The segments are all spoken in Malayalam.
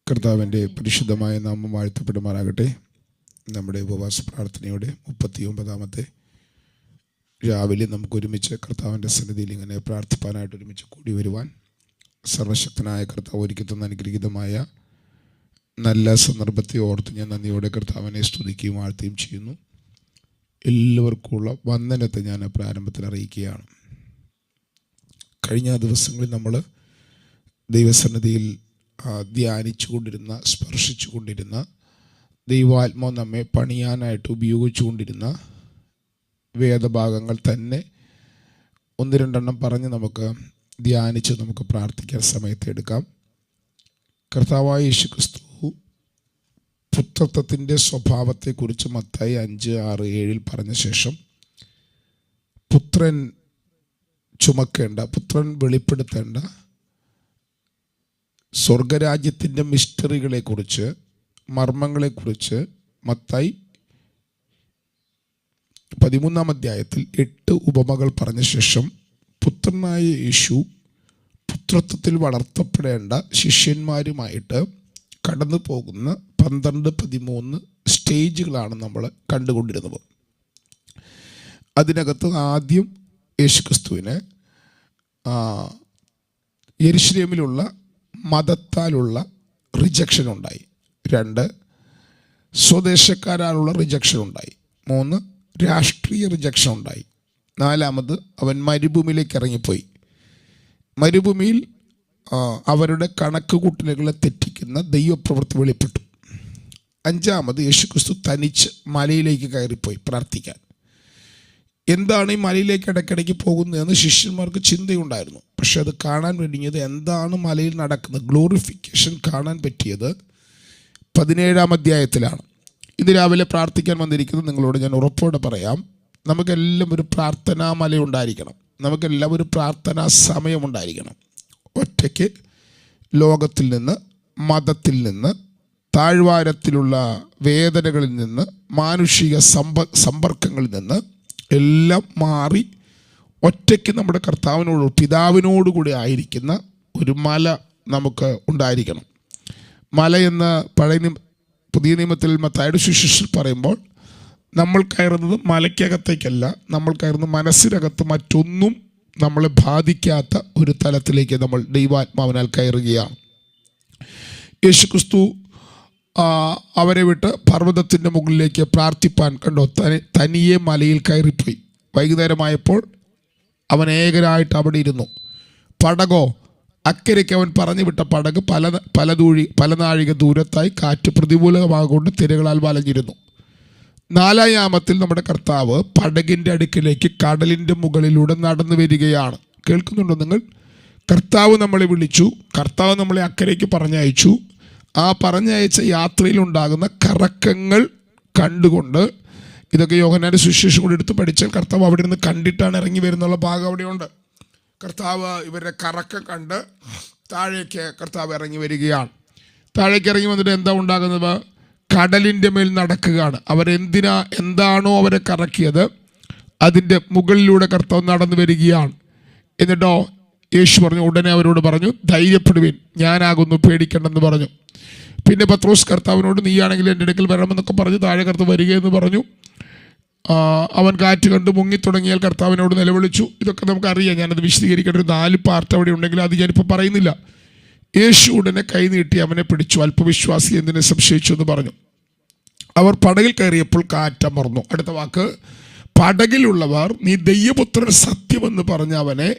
കർത്താവിൻ്റെ പരിശുദ്ധമായ നാമം വാഴ്ത്തപ്പെടുമാറാകട്ടെ. നമ്മുടെ ഉപവാസ പ്രാർത്ഥനയുടെ 39ാമത്തെ രാവിലെ നമുക്കൊരുമിച്ച് കർത്താവിൻ്റെ സന്നിധിയിൽ ഇങ്ങനെ പ്രാർത്ഥിപ്പാനായിട്ട് ഒരുമിച്ച് കൂടി വരുവാൻ സർവശക്തനായ കർത്താവ് ഒരുക്കി തന്ന അനുഗ്രഹീതമായ നല്ല സന്ദർഭത്തെ ഓർത്ത് ഞാൻ നന്ദിയോടെ കർത്താവിനെ സ്തുതിക്കുകയും വാഴ്ത്തുകയും ചെയ്യുന്നു. എല്ലാവർക്കുമുള്ള വന്ദനത്തെ ഞാൻ പ്രാരംഭത്തിൽ അറിയിക്കുകയാണ്. കഴിഞ്ഞ ദിവസങ്ങളിൽ നമ്മൾ ദൈവസന്നിധിയിൽ ധ്യാനിച്ചുകൊണ്ടിരുന്ന, സ്പർശിച്ചുകൊണ്ടിരുന്ന, ദൈവാത്മാവ് നമ്മെ പണിയാനായിട്ട് ഉപയോഗിച്ചുകൊണ്ടിരുന്ന വേദഭാഗങ്ങൾ തന്നെ ഒന്ന് രണ്ടെണ്ണം പറഞ്ഞ് നമുക്ക് ധ്യാനിച്ച് നമുക്ക് പ്രാർത്ഥിക്കാൻ സമയത്ത് എടുക്കാം. കർത്താവായ യേശുക്രിസ്തു പുത്രത്വത്തിൻ്റെ സ്വഭാവത്തെക്കുറിച്ച് മത്തായി 5:6-7 പറഞ്ഞ ശേഷം പുത്രൻ ചുമക്കേണ്ട, പുത്രൻ വെളിപ്പെടുത്തേണ്ട സ്വർഗരാജ്യത്തിൻ്റെ മിസ്റ്ററികളെക്കുറിച്ച്, മർമ്മങ്ങളെക്കുറിച്ച് മത്തായി 13-ാം അധ്യായത്തിൽ 8 ഉപമകൾ പറഞ്ഞ ശേഷം പുത്രനായ യേശു പുത്രത്വത്തിൽ വളർത്തപ്പെടേണ്ട ശിഷ്യന്മാരുമായിട്ട് കടന്നു പോകുന്ന 12-13 സ്റ്റേജുകളാണ് നമ്മൾ കണ്ടുകൊണ്ടിരുന്നത്. അതിനകത്ത് ആദ്യം യേശുക്രിസ്തുവിന് യെരുശലേമിലുള്ള മതത്താലുള്ള റിജക്ഷൻ ഉണ്ടായി. 2 സ്വദേശക്കാരാലുള്ള റിജക്ഷൻ ഉണ്ടായി. 3 രാഷ്ട്രീയ റിജക്ഷൻ ഉണ്ടായി. 4 അവൻ മരുഭൂമിയിലേക്ക് ഇറങ്ങിപ്പോയി. മരുഭൂമിയിൽ അവരുടെ കണക്കുകൂട്ടലുകളെ തെറ്റിക്കുന്ന ദൈവപ്രവൃത്തി വെളിപ്പെട്ടു. 5 യേശുക്രിസ്തു തനിച്ച് മലയിലേക്ക് കയറിപ്പോയി പ്രാർത്ഥിക്കാൻ. എന്താണ് ഈ മലയിലേക്ക് ഇടയ്ക്കിടയ്ക്ക് പോകുന്നതെന്ന് ശിഷ്യന്മാർക്ക് ചിന്തയുണ്ടായിരുന്നു. പക്ഷെ അത് കാണാൻ വേണ്ടിയത് എന്താണ് മലയിൽ നടക്കുന്നത്, ഗ്ലോറിഫിക്കേഷൻ കാണാൻ പറ്റിയത് 17-ാം അധ്യായത്തിലാണ്. ഇത് രാവിലെ പ്രാർത്ഥിക്കാൻ വന്നിരിക്കുന്നത് നിങ്ങളോട് ഞാൻ ഉറപ്പോടെ പറയാം, നമുക്കെല്ലാം ഒരു പ്രാർത്ഥനാ മല ഉണ്ടായിരിക്കണം. നമുക്കെല്ലാം ഒരു പ്രാർത്ഥനാ സമയമുണ്ടായിരിക്കണം. ഒറ്റയ്ക്ക് ലോകത്തിൽ നിന്ന്, മതത്തിൽ നിന്ന്, താഴ്വാരത്തിലുള്ള വേദനകളിൽ നിന്ന്, മാനുഷിക സമ്പർക്കങ്ങളിൽ നിന്ന് എല്ലാം മാറി ഒറ്റയ്ക്ക് നമ്മുടെ കർത്താവിനോട്, പിതാവിനോടുകൂടി ആയിരിക്കുന്ന ഒരു മല നമുക്ക് ഉണ്ടായിരിക്കണം. മല എന്ന് പുതിയ നിയമത്തിൽ മത്തായിയുടെ സുവിശേഷത്തിൽ പറയുമ്പോൾ നമ്മൾ കയറുന്നത് മലയ്ക്കകത്തേക്കല്ല, നമ്മൾ കയറുന്നത് മനസ്സിനകത്ത് മറ്റൊന്നും നമ്മളെ ബാധിക്കാത്ത ഒരു തലത്തിലേക്ക് നമ്മൾ ദൈവാത്മാവിനാൽ കയറുകയാണ്. യേശുക്രിസ്തു അവരെ വിട്ട് പർവ്വതത്തിൻ്റെ മുകളിലേക്ക് പ്രാർത്ഥിപ്പാൻ കണ്ടോ, തനിയെ മലയിൽ കയറിപ്പോയി. വൈകുന്നേരമായപ്പോൾ അവൻ ഏകനായിട്ട് അവിടെ ഇരുന്നു. പടകോ, അക്കരയ്ക്ക് അവൻ പറഞ്ഞു വിട്ട പടക് പല നാഴിക ദൂരത്തായി കാറ്റ് പ്രതികൂലമാകൊണ്ട് തിരകളാൽ വലഞ്ഞിരുന്നു. 4-ാം യാമത്തിൽ നമ്മുടെ കർത്താവ് പടകിൻ്റെ അടുക്കിലേക്ക് കടലിൻ്റെ മുകളിലൂടെ നടന്നു വരികയാണ്. കേൾക്കുന്നുണ്ടോ നിങ്ങൾ? കർത്താവ് നമ്മളെ വിളിച്ചു, കർത്താവ് നമ്മളെ അക്കരയ്ക്ക് പറഞ്ഞയച്ചു. ആ പറഞ്ഞയച്ച യാത്രയിലുണ്ടാകുന്ന കറക്കങ്ങൾ കണ്ടുകൊണ്ട്, ഇതൊക്കെ യോഹന്നാന്റെ സുവിശേഷം കൂടി എടുത്ത് പഠിച്ചാൽ കർത്താവ് അവിടെ നിന്ന് കണ്ടിട്ടാണ് ഇറങ്ങി വരുന്നുള്ള ഭാഗം അവിടെയുണ്ട്. കർത്താവ് ഇവരുടെ കറക്കം കണ്ട് താഴേക്ക് കർത്താവ് ഇറങ്ങി വരികയാണ്. താഴേക്ക് ഇറങ്ങി വന്നിട്ട് എന്താ ഉണ്ടാകുന്നത്? കടലിൻ്റെ മേൽ നടക്കുകയാണ്. എന്താണോ അവരെ കറക്കിയത് അതിൻ്റെ മുകളിലൂടെ കർത്താവ് നടന്നു വരികയാണ്. എന്നിട്ടോ യേശു പറഞ്ഞു, ഉടനെ അവരോട് പറഞ്ഞു, ധൈര്യപ്പെടുവിൻ, ഞാനാകുന്നു, പേടിക്കണ്ടെന്ന് പറഞ്ഞു. പിന്നെ പത്രോസ് കർത്താവിനോട്, നീയാണെങ്കിൽ എൻ്റെ അടുക്കൽ വരണമെന്നൊക്കെ പറഞ്ഞ് താഴെ കർത്താവ് വരികയെന്ന് പറഞ്ഞു. അവൻ കാറ്റ് കണ്ട് മുങ്ങിത്തുടങ്ങിയാൽ കർത്താവിനോട് നിലവിളിച്ചു. ഇതൊക്കെ നമുക്കറിയാം, ഞാനത് വിശദീകരിക്കേണ്ട ഒരു 4 പാർട്ട് അവിടെ ഉണ്ടെങ്കിൽ അത് ഞാനിപ്പോൾ പറയുന്നില്ല. യേശു ഉടനെ കൈ നീട്ടി അവനെ പിടിച്ചു. അല്പവിശ്വാസി, എന്തിനെ സംശയിച്ചു എന്ന് പറഞ്ഞു. അവർ പടകിൽ കയറിയപ്പോൾ കാറ്റമർന്നു. അടുത്ത വാക്ക്, പടകിലുള്ളവർ നീ ദൈവപുത്രൻ സത്യമെന്ന് പറഞ്ഞ് അവനെ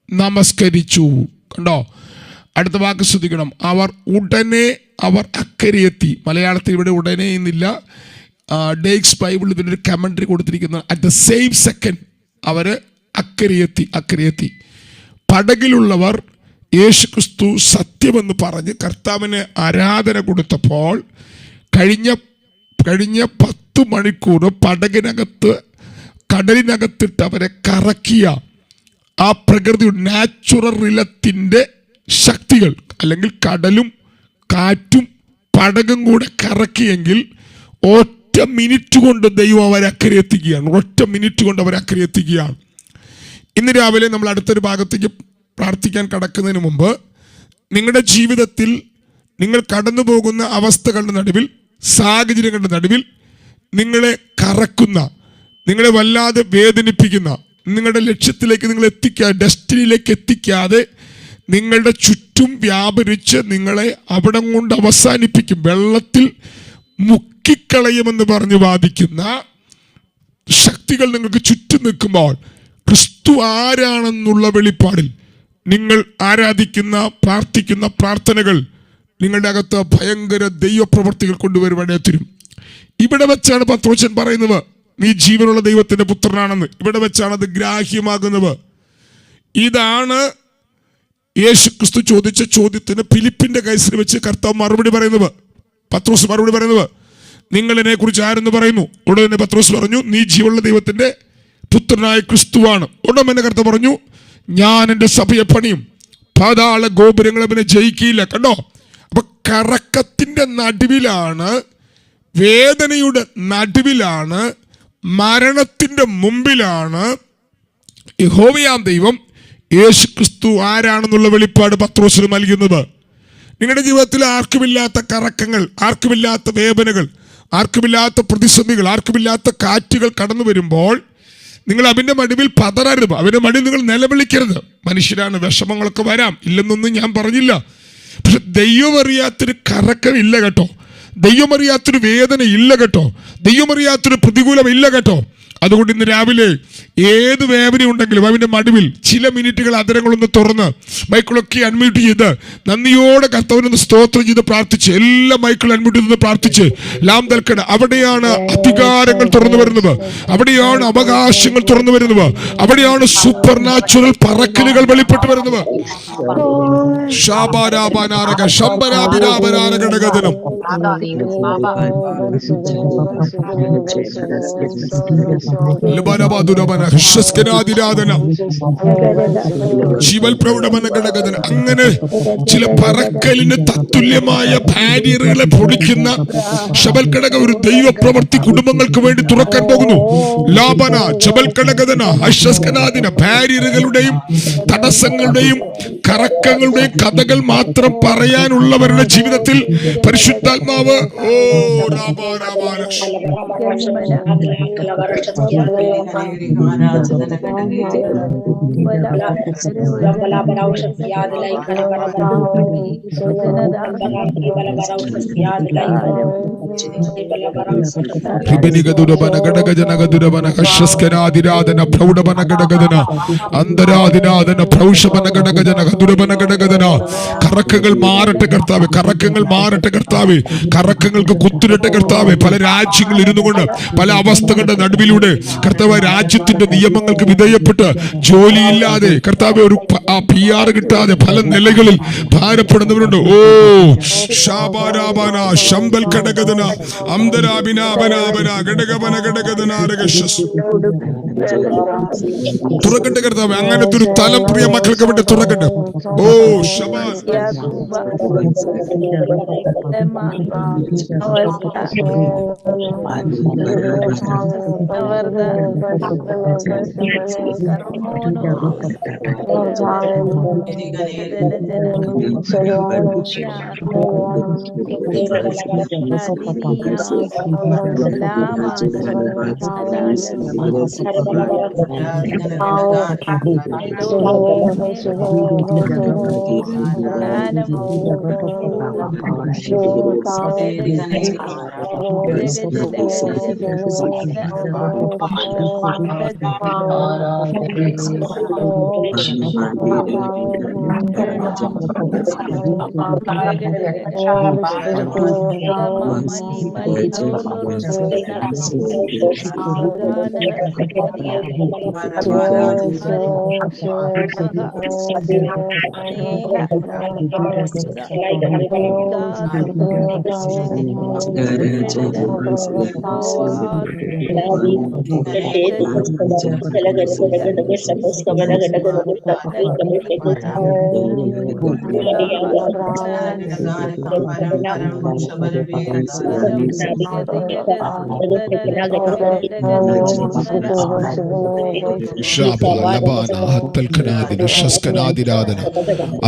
നമസ്കരിച്ചു. കണ്ടോ? അടുത്ത വാക്ക് ശ്രദ്ധിക്കണം. ഉടനെ അവർ അക്കരയെത്തി. മലയാളത്തിൽ ഇവിടെ ഉടനെ എന്നില്ല, ഡേക്സ് ബൈബിൾ ഇതിനൊരു കമൻട്രി കൊടുത്തിരിക്കുന്ന അറ്റ് ദ സെയിം സെക്കൻഡ് അവർ അക്കരയെത്തി. പടകിലുള്ളവർ യേശുക്രിസ്തു സത്യമെന്ന് പറഞ്ഞ് കർത്താവിന് ആരാധന കൊടുത്തപ്പോൾ കഴിഞ്ഞ 10 മണിക്കൂർ കടലിനകത്തിട്ട് അവരെ കറക്കിയ ആ പ്രകൃതി നാച്ചുറൽ റിലത്തിൻ്റെ ശക്തികൾ, അല്ലെങ്കിൽ കടലും കാറ്റും പടകും കൂടെ കറക്കിയെങ്കിൽ ഒറ്റ മിനിറ്റ് കൊണ്ട് ദൈവം അവരെ അക്കരയെത്തിക്കുകയാണ്. ഇന്ന് രാവിലെ നമ്മൾ അടുത്തൊരു ഭാഗത്തേക്ക് പ്രാർത്ഥിക്കാൻ കടക്കുന്നതിന് മുമ്പ് നിങ്ങളുടെ ജീവിതത്തിൽ നിങ്ങൾ കടന്നു പോകുന്ന അവസ്ഥകളുടെ നടുവിൽ, സാഹചര്യങ്ങളുടെ നടുവിൽ നിങ്ങളെ കറക്കുന്ന, നിങ്ങളെ വല്ലാതെ വേദനിപ്പിക്കുന്ന, നിങ്ങളുടെ ലക്ഷ്യത്തിലേക്ക് നിങ്ങൾ ഡെസ്റ്റിനിയിലേക്ക് എത്തിക്കാതെ നിങ്ങളുടെ ചുറ്റും വ്യാപരിച്ച് നിങ്ങളെ അവിടം കൊണ്ട് അവസാനിപ്പിക്കും, വെള്ളത്തിൽ മുക്കിക്കളയുമെന്ന് പറഞ്ഞ് വാദിക്കുന്ന ശക്തികൾ നിങ്ങൾക്ക് ചുറ്റും നിൽക്കുമ്പോൾ ക്രിസ്തു ആരാണെന്നുള്ള വെളിപ്പാടിൽ നിങ്ങൾ ആരാധിക്കുന്ന, പ്രാർത്ഥിക്കുന്ന പ്രാർത്ഥനകൾ നിങ്ങളുടെ അകത്ത് ഭയങ്കര ദൈവപ്രവൃത്തികൾ കൊണ്ടുവരുവാനേ തരും. ഇവിടെ വെച്ചാണ് പത്രോസൻ പറയുന്നത് നീ ജീവനുള്ള ദൈവത്തിന്റെ പുത്രനാണെന്ന്. ഇവിടെ വെച്ചാണ് അത് ഗ്രാഹ്യമാകുന്നത്. ഇതാണ് യേശു ക്രിസ്തു ചോദിച്ച ചോദ്യത്തിന് ഫിലിപ്പിന്റെ കൈസിൽ വെച്ച് കർത്താവ് മറുപടി പറയുന്നത്. പത്രോസ് മറുപടി പറയുന്നത്, നിങ്ങൾ എന്നെ കുറിച്ച് ആരെന്ന് പറയുന്നു? ഉടനെ തന്നെ പത്രോസ് പറഞ്ഞു, നീ ജീവനുള്ള ദൈവത്തിന്റെ പുത്രനായ ക്രിസ്തുവാണ്. ഉടനെ തന്നെ കർത്താവ് പറഞ്ഞു, ഞാൻ എൻ്റെ സഭയെ പണിയും, പാതാള ഗോപുരങ്ങൾ അവനെ ജയിക്കില്ല. കണ്ടോ? അപ്പൊ കറക്കത്തിന്റെ നടുവിലാണ്, വേദനയുടെ നടുവിലാണ്, മരണത്തിന്റെ മുമ്പിലാണ് യഹോവയാം ദൈവം യേശു ക്രിസ്തു ആരാണെന്നുള്ള വെളിപ്പാട് പത്രോസിന് നൽകുന്നത്. നിങ്ങളുടെ ജീവിതത്തിൽ ആർക്കുമില്ലാത്ത കറക്കങ്ങൾ, ആർക്കുമില്ലാത്ത വേദനകൾ, ആർക്കുമില്ലാത്ത പ്രതിസന്ധികൾ, ആർക്കുമില്ലാത്ത കാറ്റുകൾ കടന്നു വരുമ്പോൾ നിങ്ങൾ അവൻ്റെ മടിവിൽ പതറരുത്, അവൻ്റെ മടിയിൽ നിങ്ങൾ നിലവിളിക്കരുത്. മനുഷ്യരാണ്, വിഷമങ്ങളൊക്കെ വരാം, ഇല്ലെന്നൊന്നും ഞാൻ പറഞ്ഞില്ല. പക്ഷെ ദൈവം അറിയാത്തൊരു കറക്കം ഇല്ല കേട്ടോ, ദൈവം അറിയാത്തൊരു വേദന ഇല്ല കേട്ടോ, ദൈവം അറിയാത്തൊരു പ്രതികൂലം ഇല്ല കേട്ടോ. അതുകൊണ്ട് ഇന്ന് രാവിലെ ഏത് വേദന ഉണ്ടെങ്കിലും അവൻ്റെ മടുവിൽ ചില മിനിറ്റുകൾ അതരങ്ങളൊന്ന് തുറന്ന് മൈക്കിളൊക്കെ അൺമ്യൂട്ട് ചെയ്ത് നന്ദിയോടെ കർത്താവിനൊന്ന് സ്തോത്രം ചെയ്ത് പ്രാർത്ഥിച്ച്, എല്ലാ മൈക്കിളും അൺമ്യൂട്ട് ചെയ്ത് പ്രാർത്ഥിച്ച് ലാം തൽക്കട. അവിടെയാണ് അധികാരങ്ങൾ തുറന്നു വരുന്നത്, അവിടെയാണ് അവകാശങ്ങൾ തുറന്നു വരുന്നത്, അവിടെയാണ് സൂപ്പർ നാച്ചുറൽ പറക്കലുകൾ വെളിപ്പെട്ട് വരുന്നത്. അങ്ങനെ ചില പറക്കലിന് തത്തുല്യമായ ബാരിയറുകളെ പൊളിക്കുന്ന ശബൽക്കടക ഒരു ദൈവപ്രവൃത്തി കുടുംബങ്ങൾക്ക് വേണ്ടി തുറക്കാൻ പോകുന്നു. ലാബന ശബൽക്കടകദന അശ്വസ്കനാദിന ബാരിയറുകളുടെയും തടസ്സങ്ങളുടെയും കറക്കങ്ങളുടെയും കഥകൾ മാത്രം പറയാനുള്ളവരുടെ ജീവിതത്തിൽ പരിശുദ്ധാത്മാവ് കറക്കങ്ങൾ മാറട്ടെ കർത്താവേ, കറക്കങ്ങൾ മാറട്ടെ കർത്താവേ, കറക്കങ്ങൾക്ക് കുത്തിരട്ടെ കർത്താവേ. പല രാജ്യങ്ങളിൽ ഇരുന്നു കൊണ്ട് പല അവസ്ഥകളുടെ നടുവിലൂടെ കർത്താവ് രാജ്യത്തിന്റെ നിയമങ്ങൾക്ക് വിധേയപ്പെട്ട് ജോലിയില്ലാതെ കർത്താവെ ഒരു PR കിട്ടാതെ പല നിലകളിൽ ഭാരപ്പെടുന്നവരുണ്ട്. ഓ ഷാബാരാബന ശംബൽ ഘടകദന അംദരാബിനാബനാബന ഘടകവന ഘടകദനാരകശസ് തുറക്കട്ടെ കർത്താവെ. അങ്ങനത്തെ ഒരു തലം പ്രിയ മക്കൾക്ക് വേണ്ടി തുറക്കട്ടെ. ഓ ശബാൻ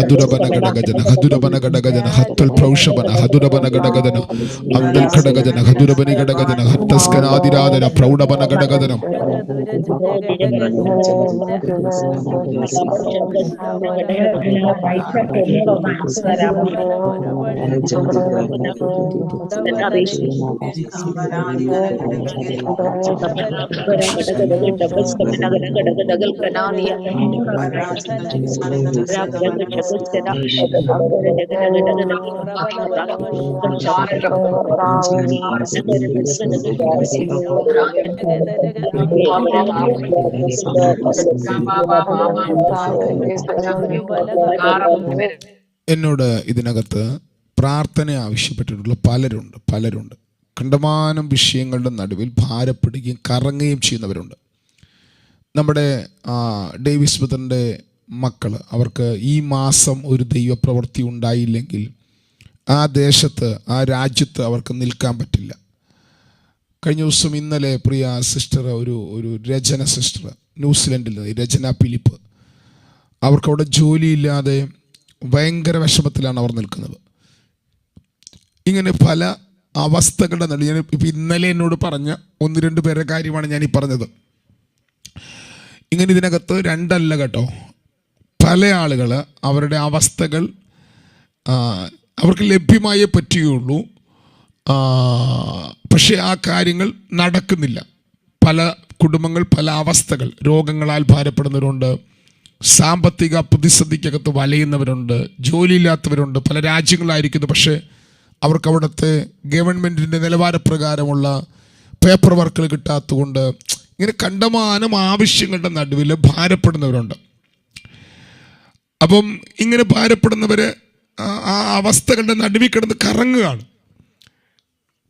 അതുരബന ഘടകജന ഹതുരബന ഘടകജന ഹത്തുൽ പ്രൗഷബന ഹതുരബന ഘടകജന അന്തൽ ഘടകജന ഹതുരബനി ഘടകജന ഹത്തസ്കനാദിരാധന പ്രൗഢബന ഘടകജനം എന്നോട് ഇതിനകത്ത് പ്രാർത്ഥന ആവശ്യപ്പെട്ടിട്ടുള്ള പലരുണ്ട്. കണ്ടമാനം വിഷയങ്ങളുടെ നടുവിൽ ഭാരപ്പെടുകയും കറങ്ങുകയും ചെയ്യുന്നവരുണ്ട്. നമ്മുടെ ഡേവിസ് ബ്രദറിൻ്റെ മക്കൾ, അവർക്ക് ഈ മാസം ഒരു ദൈവപ്രവൃത്തി ഉണ്ടായില്ലെങ്കിൽ ആ ദേശത്ത്, ആ രാജ്യത്ത് അവർക്ക് നിൽക്കാൻ പറ്റില്ല. കഴിഞ്ഞ ദിവസം ഇന്നലെ പ്രിയ സിസ്റ്റർ, ഒരു രചന സിസ്റ്റർ, ന്യൂസിലൻഡിൽ രചന ഫിലിപ്പ്, അവർക്കവിടെ ജോലിയില്ലാതെ ഭയങ്കര വിഷമത്തിലാണ് അവർ നിൽക്കുന്നത്. ഇങ്ങനെ പല അവസ്ഥകളുടെ നടുവിൽ ഞാൻ ഇപ്പം ഇന്നലെ എന്നോട് പറഞ്ഞ 1-2 പേരുടെ കാര്യമാണ് ഞാൻ ഈ പറഞ്ഞത്. ഇങ്ങനെ ഇതിനകത്ത് രണ്ടല്ല കേട്ടോ, പല ആളുകൾ അവരുടെ അവസ്ഥകൾ അവർക്ക് ലഭ്യമായേ പറ്റുകയുള്ളൂ. പക്ഷേ ആ കാര്യങ്ങൾ നടക്കുന്നില്ല. പല കുടുംബങ്ങൾ, പല അവസ്ഥകൾ, രോഗങ്ങളാൽ ഭാരപ്പെടുന്നവരുണ്ട്, സാമ്പത്തിക പ്രതിസന്ധിക്കകത്ത് വലയുന്നവരുണ്ട്, ജോലിയില്ലാത്തവരുണ്ട്, പല രാജ്യങ്ങളായിരിക്കുന്നു. പക്ഷേ അവർക്ക് അവിടുത്തെ ഗവൺമെൻറ്റിൻ്റെ നിലവാരപ്രകാരമുള്ള പേപ്പർ വർക്കുകൾ കിട്ടാത്തതുകൊണ്ട് ഇങ്ങനെ കണ്ടമാനം ആവശ്യങ്ങളുടെ നടുവിൽ ഭാരപ്പെടുന്നവരുണ്ട്. അപ്പം ഇങ്ങനെ ഭാരപ്പെടുന്നവർ ആ അവസ്ഥകളുടെ നടുവിൽ കിടന്ന് കറങ്ങുകയാണ്.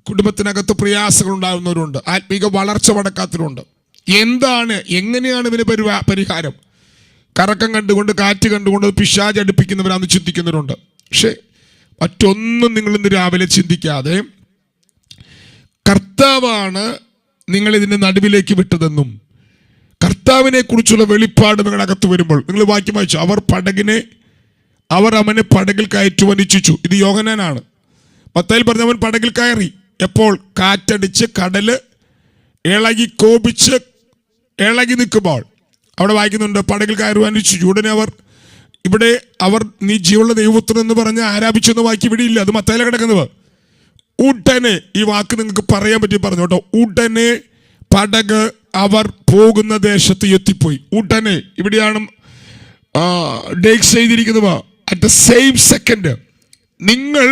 കുടുംബത്തിനകത്ത് പ്രയാസങ്ങൾ ഉണ്ടാകുന്നവരുണ്ട്, ആത്മീക വളർച്ച മടക്കാത്തവരുണ്ട്. എങ്ങനെയാണ് ഇവന് പരിഹാരം? കറക്കം കണ്ടുകൊണ്ട്, കാറ്റ് കണ്ടുകൊണ്ട് പിശാച് അടുപ്പിക്കുന്നവരാണെന്ന് ചിന്തിക്കുന്നവരുണ്ട്. പക്ഷേ മറ്റൊന്നും നിങ്ങളിന്ന് രാവിലെ ചിന്തിക്കാതെ കർത്താവാണ് നിങ്ങളിതിൻ്റെ നടുവിലേക്ക് വിട്ടതെന്നും കർത്താവിനെ കുറിച്ചുള്ള വെളിപ്പാട് നിങ്ങളുടെ അകത്ത് വരുമ്പോൾ നിങ്ങൾ വാക്യം വായിച്ചു. അവർ അവനെ പടകിൽ കയറ്റുവാൻ ഇച്ഛിച്ചു. ഇത് യോഹന്നാനാണ്. മത്തായിയിൽ പറഞ്ഞവൻ പടകിൽ കയറി. എപ്പോൾ? കാറ്റടിച്ച് കടല് ഇളകി കോപിച്ച് ഇളകി നിൽക്കുമ്പോൾ അവിടെ വായിക്കുന്നുണ്ട്, പടകിൽ കയറുവാൻ ഇച്ഛിച്ചു. ഉടനെ അവർ നീ ജീവനുള്ള ദൈവപുത്രൻ എന്ന് പറഞ്ഞ് ആരാപിച്ചെന്ന് വാക്കി ഇവിടെ ഇല്ല. അത് മത്തായില കിടക്കുന്നത്. ഉടനെ, ഈ വാക്ക് നിങ്ങൾക്ക് പറയാൻ പറ്റി പറഞ്ഞു കേട്ടോ, ഉടനെ പടക് അവർ പോകുന്ന ദേശത്ത് എത്തിപ്പോയി. ഉടനെ, ഇവിടെയാണ് ഡേക്സ് ചെയ്തിരിക്കുന്നത്. അറ്റ് ദ സെയിം സെക്കൻഡ് നിങ്ങൾ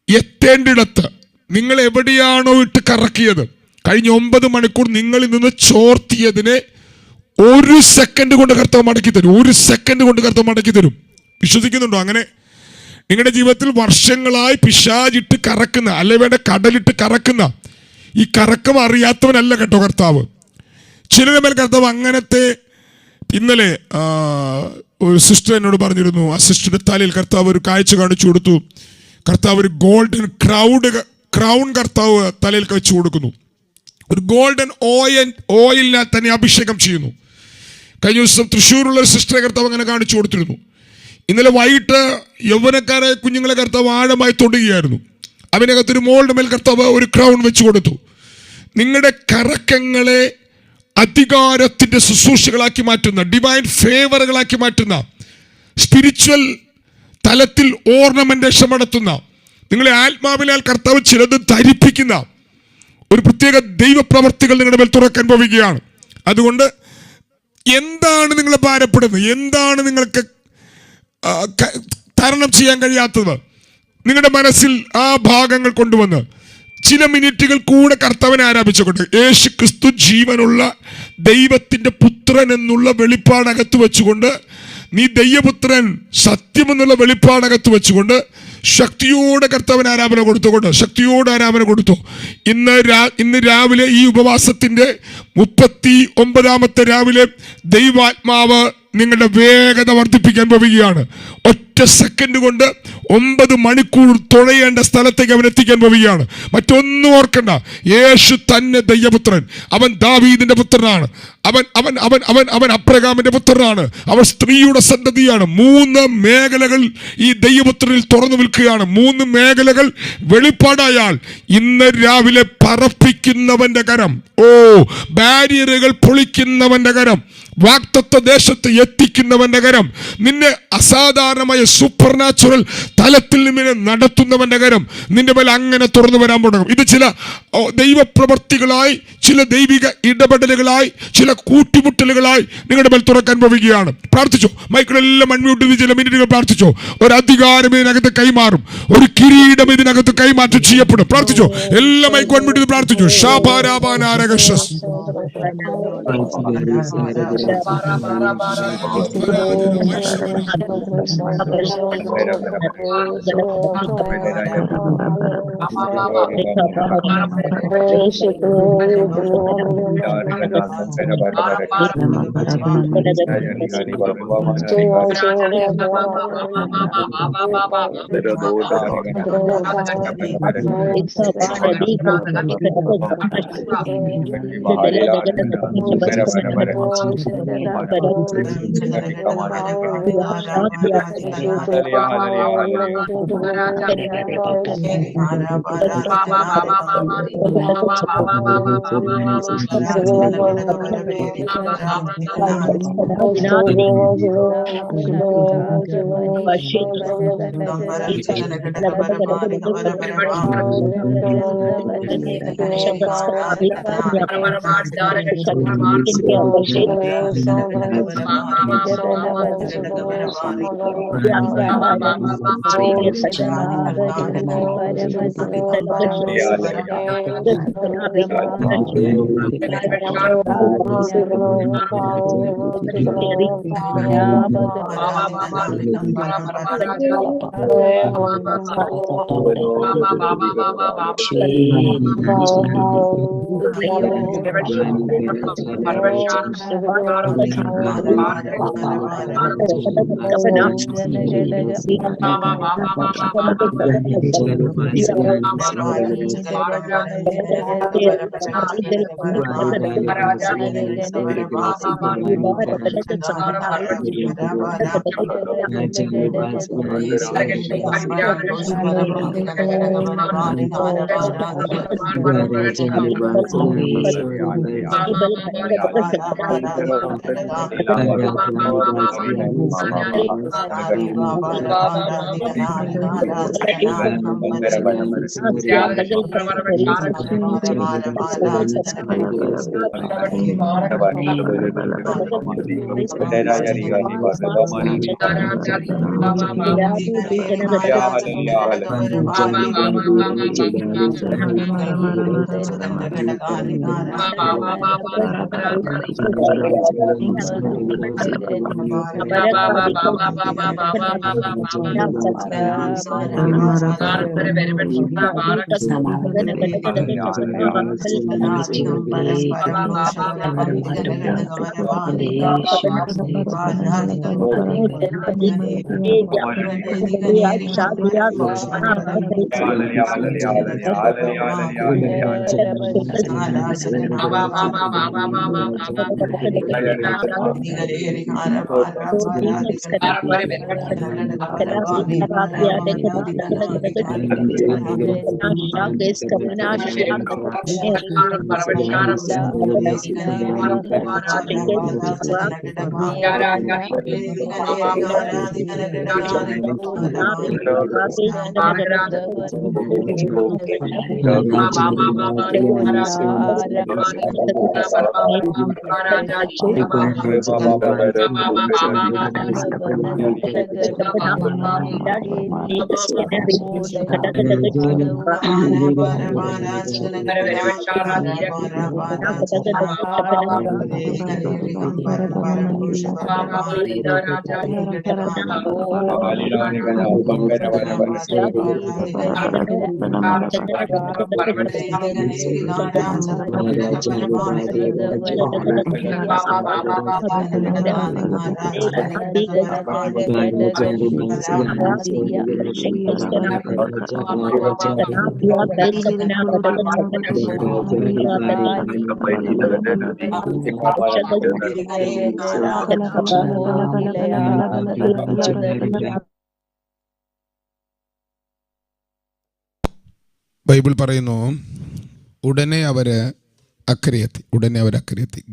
എത്തേണ്ടിടത്ത്, നിങ്ങൾ എവിടെയാണോ ഇട്ട് കറക്കിയത്, കഴിഞ്ഞ 9 മണിക്കൂർ നിങ്ങളിൽ നിന്ന് ചോർത്തിയതിനെ 1 സെക്കൻഡ് കൊണ്ട് കർത്താവ് മടക്കി തരും. 1 സെക്കൻഡ് കൊണ്ട് കർത്താവ് മടക്കി തരും. വിശ്വസിക്കുന്നുണ്ടോ? അങ്ങനെ നിങ്ങളുടെ ജീവിതത്തിൽ വർഷങ്ങളായി പിശാചിട്ട് കറക്കുന്ന, അല്ലെ വേണ്ട കടലിട്ട് കറക്കുന്ന ഈ കറക്കം അറിയാത്തവനല്ല കേട്ടോ കർത്താവ്. ചിലരുടെ മേൽ കർത്താവ് അങ്ങനത്തെ. ഇന്നലെ ഒരു സിസ്റ്റർ എന്നോട് പറഞ്ഞിരുന്നു, ആ സിസ്റ്ററുടെ തലയിൽ കർത്താവ് ഒരു കാഴ്ച കാണിച്ചു കൊടുത്തു. കർത്താവ് ഒരു ഗോൾഡൻ ക്രൗൺ കർത്താവ് തലയിൽ വെച്ച് കൊടുക്കുന്നു. ഒരു ഗോൾഡൻ ഓയിലിനാൽ തന്നെ അഭിഷേകം ചെയ്യുന്നു. കഴിഞ്ഞ ദിവസം തൃശ്ശൂരുള്ള ഒരു സിസ്റ്ററെ കർത്താവ് അങ്ങനെ കാണിച്ചു കൊടുത്തിരുന്നു. ഇന്നലെ വൈകിട്ട് യൗവനക്കാരായ കുഞ്ഞുങ്ങളെ കർത്താവ് ആഴമായി തൊടുകയായിരുന്നു. അവനകത്തൊരു മോളുടെ മേൽ കർത്താവ് ഒരു ക്രൗൺ വെച്ച് കൊടുത്തു. നിങ്ങളുടെ കറക്കങ്ങളെ അധികാരത്തിന്റെ ശുശ്രൂഷകളാക്കി മാറ്റുന്ന, ഡിവൈൻ ഫേവറുകളാക്കി മാറ്റുന്ന, സ്പിരിച്വൽ തലത്തിൽ ഓർണമെന്റേഷൻ നടത്തുന്ന, നിങ്ങളെ ആത്മാവിനാൽ കർത്താവ് ചിലത് ധരിപ്പിക്കുന്ന ഒരു പ്രത്യേക ദൈവപ്രവർത്തികൾ നിങ്ങളുടെ മേൽ തുറക്കാൻ പോവുകയാണ്. അതുകൊണ്ട് എന്താണ് നിങ്ങളെ ഭാരപ്പെടുന്നത്? എന്താണ് നിങ്ങൾക്ക് തരണം ചെയ്യാൻ കഴിയാത്തത്? നിങ്ങളുടെ മനസ്സിൽ ആ ഭാഗങ്ങൾ കൊണ്ടുവന്ന് ചില മിനിറ്റുകൾ കൂടെ കർത്താവിനെ ആരാധിച്ചുകൊണ്ട്, യേശു ക്രിസ്തു ജീവനുള്ള ദൈവത്തിന്റെ പുത്രൻ എന്നുള്ള വെളിപ്പാടകത്ത് വെച്ചുകൊണ്ട് നീ ദൈവപുത്രൻ സത്യമെന്നുള്ള വെളിപ്പാടകത്ത് വെച്ചുകൊണ്ട് ശക്തിയോടെ കർത്താവിന് ആരാധന കൊടുത്തുകൊണ്ട് ശക്തിയോടെ ആരാധന കൊടുത്തു. ഇന്ന് രാവിലെ ഈ ഉപവാസത്തിന്റെ 39ാമത്തെ രാവിലെ ദൈവാത്മാവ് നിങ്ങളുടെ വേഗത വർദ്ധിപ്പിക്കാൻ പോവുകയാണ്. ഒറ്റ സെക്കൻഡ് കൊണ്ട് 9 മണിക്കൂർ തുഴയേണ്ട സ്ഥലത്തേക്ക് അവൻ എത്തിക്കാൻ പോവുകയാണ്. മറ്റൊന്നും ഓർക്കണ്ട. യേശു തന്നെ ദൈവപുത്രൻ. അവൻ ദാവീദിന്റെ പുത്രനാണ്. അവൻ അവൻ അവൻ അവൻ അവൻ അബ്രഹാമിന്റെ പുത്രനാണ്. അവൻ സ്ത്രീയുടെ സന്തതിയാണ്. 3 മേഖലകൾ ഈ ദൈവപുത്രനിൽ തുറന്നു നിൽക്കുകയാണ്. 3 മേഖലകൾ വെളിപ്പാടായാൽ ഇന്ന് രാവിലെ പറപ്പിക്കുന്നവന്റെ കരം, ബാരിയറുകൾ പൊളിക്കുന്നവന്റെ കരം, വാഗ്ദത്ത ദേശത്ത് എത്തിക്കുന്നവന്റെ കരം, നിന്നെ അസാധാരണമായ സൂപ്പർ നാച്ചുറൽ തലത്തിൽ നിന്നെ നടത്തുന്നവന്റെ കരം നിന്റെ മേൽ അങ്ങനെ തുറന്നു വരാൻ തുടങ്ങും. ഇത് ചില ദൈവപ്രവർത്തികളായി, ചില ദൈവിക ഇടപെടലുകളായി, ചില കൂട്ടിമുട്ടലുകളായി നിങ്ങളുടെ മേൽ തുറക്കാൻ പോവുകയാണ്. പ്രാർത്ഥിച്ചോ. മൈക്കിളെല്ലാം അൺമ്യൂട്ട് ചെയ്ത് ചില മിനിറ്റുകൾ പ്രാർത്ഥിച്ചോ. ഒരു അധികാരം ഇതിനകത്ത് കൈമാറും. ഒരു കിരീടം ഇതിനകത്ത് കൈമാറ്റം ചെയ്യപ്പെടും. പ്രാർത്ഥിച്ചോ. എല്ലാ മൈക്ക് അൺമ്യൂട്ട് ചെയ്ത് പ്രാർത്ഥിച്ചു. ഷാബാരാബാനാരകശസ് ബൈബിൾ പറയുന്നു, ഉടനെ അവര് അക്കരയെത്തി